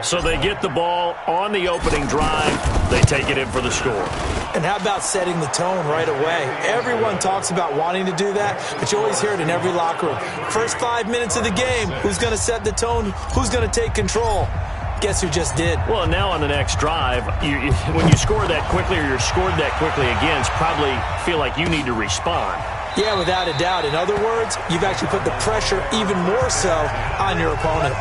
So they get the ball on the opening drive. They take it in for the score. And how about setting the tone right away? Everyone talks about wanting to do that, but you always hear it in every locker room. First 5 minutes of the game, who's going to set the tone? Who's going to take control? Guess who just did? Well, now on the next drive, when you score that quickly or you're scored that quickly again, it's probably feel like you need to respond. Yeah, without a doubt. In other words, you've actually put the pressure even more so on your opponent.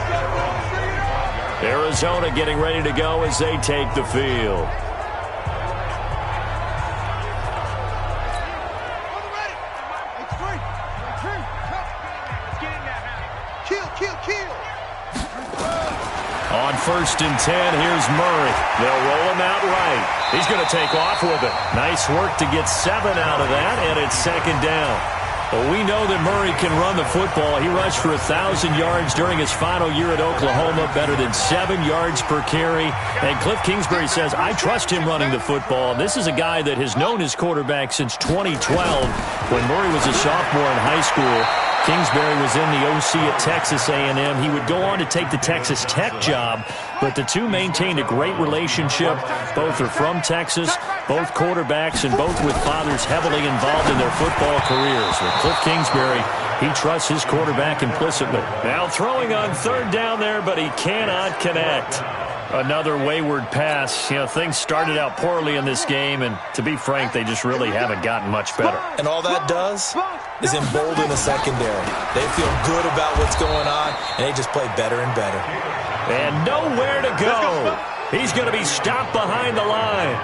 Arizona getting ready to go as they take the field. On 1st and 10, here's Murray. They'll roll him out right. He's going to take off with it. Nice work to get 7 out of that, and it's 2nd down. Well, we know that Murray can run the football. He rushed for 1,000 yards during his final year at Oklahoma, better than 7 yards per carry. And Cliff Kingsbury says, I trust him running the football. This is a guy that has known his quarterback since 2012 when Murray was a sophomore in high school. Kingsbury was in the OC at Texas A&M. He would go on to take the Texas Tech job, but the two maintained a great relationship. Both are from Texas, both quarterbacks, and both with fathers heavily involved in their football careers. With Cliff Kingsbury, he trusts his quarterback implicitly. Now throwing on 3rd down there, but he cannot connect. Another wayward pass. You know, things started out poorly in this game, and to be frank, they just really haven't gotten much better. And all that does is embolden the secondary. They feel good about what's going on, and they just play better and better. And nowhere to go. He's going to be stopped behind the line.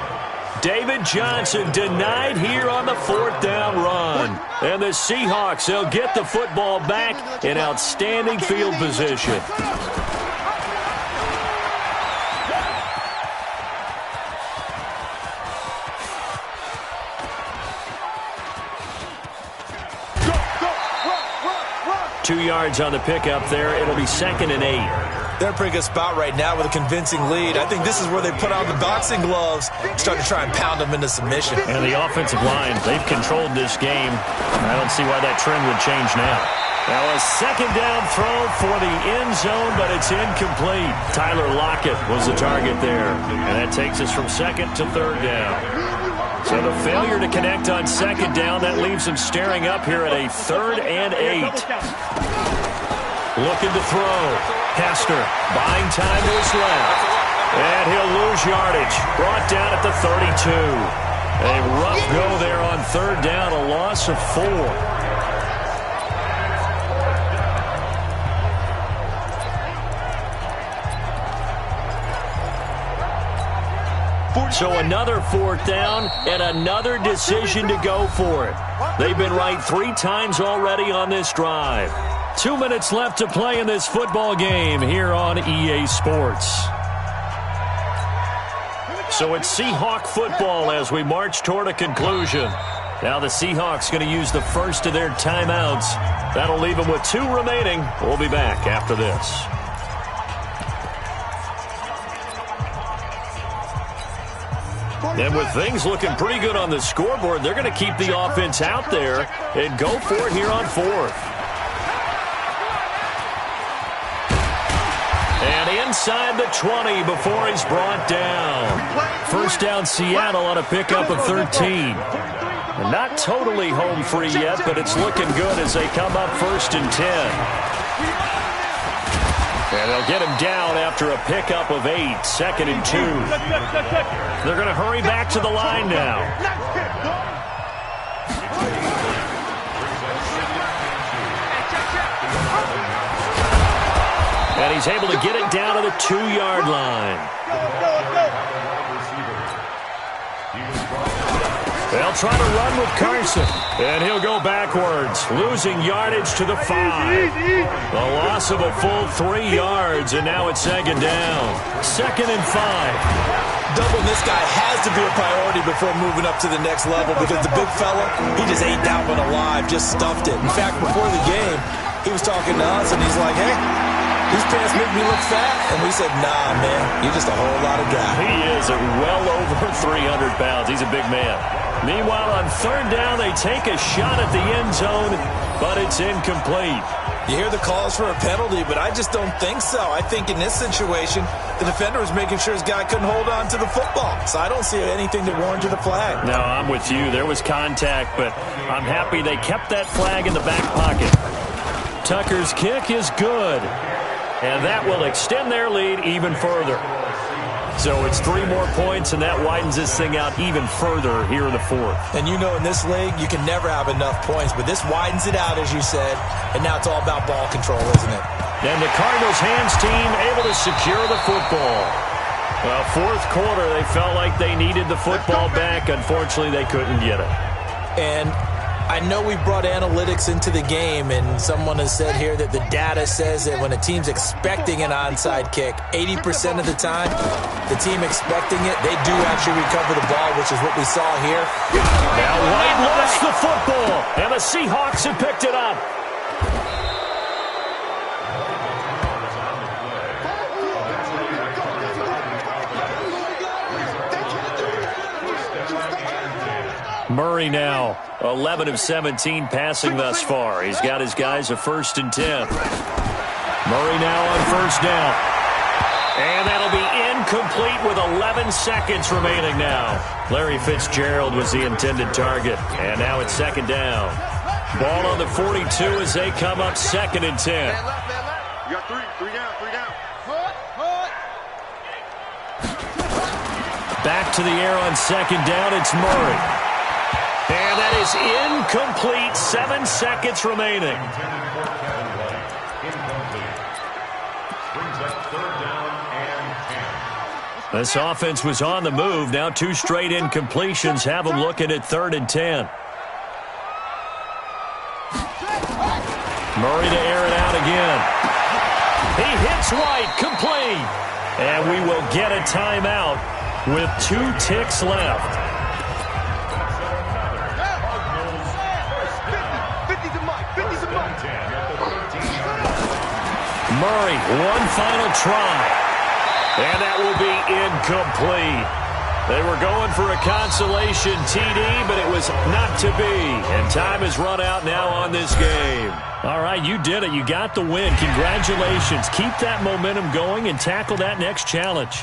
David Johnson denied here on the 4th down run. And the Seahawks, they'll get the football back in outstanding field position. Go, 2 yards on the pickup there. It'll be 2nd and 8. They're in a pretty good spot right now with a convincing lead. I think this is where they put on the boxing gloves, start to try and pound them into submission. And the offensive line, they've controlled this game. I don't see why that trend would change now. Now a 2nd down throw for the end zone, but it's incomplete. Tyler Lockett was the target there. And that takes us from 2nd to 3rd down. So the failure to connect on 2nd down, that leaves him staring up here at a 3rd and 8. Looking to throw. Hester buying time to his left. And he'll lose yardage. Brought down at the 32. A rough go there on 3rd down, a loss of 4. So another fourth down and another decision to go for it. They've been right 3 times already on this drive. 2 minutes left to play in this football game here on EA Sports. So it's Seahawk football as we march toward a conclusion. Now the Seahawks going to use the first of their timeouts. That'll leave them with 2 remaining. We'll be back after this. And with things looking pretty good on the scoreboard, they're going to keep the offense out there and go for it here on 4th. And inside the 20 before he's brought down. First down Seattle on a pickup of 13. Not totally home free yet, but it's looking good as they come up 1st and 10. And they'll get him down after a pickup of 8, 2nd and 2. They're going to hurry back to the line now. And he's able to get it down to the 2-yard line. They'll try to run with Carson. And he'll go backwards, losing yardage to the 5. The loss of a full 3 yards, and now it's 2nd down. 2nd and 5. Doubling this guy has to be a priority before moving up to the next level because the big fella, he just ate that one alive, just stuffed it. In fact, before the game, he was talking to us, and he's like, hey, these pants make me look fat. And we said, nah, man, you're just a whole lot of guy. He is well over 300 pounds. He's a big man. Meanwhile, on 3rd down, they take a shot at the end zone, but it's incomplete. You hear the calls for a penalty, but I just don't think so. I think in this situation, the defender was making sure his guy couldn't hold on to the football. So I don't see anything that warranted a flag. No, I'm with you. There was contact, but I'm happy they kept that flag in the back pocket. Tucker's kick is good, and that will extend their lead even further. So it's 3 more points, and that widens this thing out even further here in the 4th. And you know in this league, you can never have enough points, but this widens it out, as you said, and now it's all about ball control, isn't it? And the Cardinals' hands team able to secure the football. Well, 4th quarter, they felt like they needed the football back. Unfortunately, they couldn't get it. And I know we brought analytics into the game, and someone has said here that the data says that when a team's expecting an onside kick, 80% of the time, the team expecting it, they do actually recover the ball, which is what we saw here. Now White lost the football, and the Seahawks have picked it up. Murray now, 11 of 17 passing thus far. He's got his guys a 1st and 10. Murray now on 1st down. And that'll be incomplete with 11 seconds remaining now. Larry Fitzgerald was the intended target. And now it's 2nd down. Ball on the 42 as they come up 2nd and 10. You got 3 down. Back to the air on 2nd down, it's Murray. And that is incomplete. 7 seconds remaining. This offense was on the move. Now 2 straight incompletions have them looking at 3rd and 10. Murray to air it out again. He hits White, complete. And we will get a timeout with 2 ticks left. Murray, one final try. And that will be incomplete. They were going for a consolation TD, but it was not to be. And time has run out now on this game. All right, you did it. You got the win. Congratulations. Keep that momentum going and tackle that next challenge.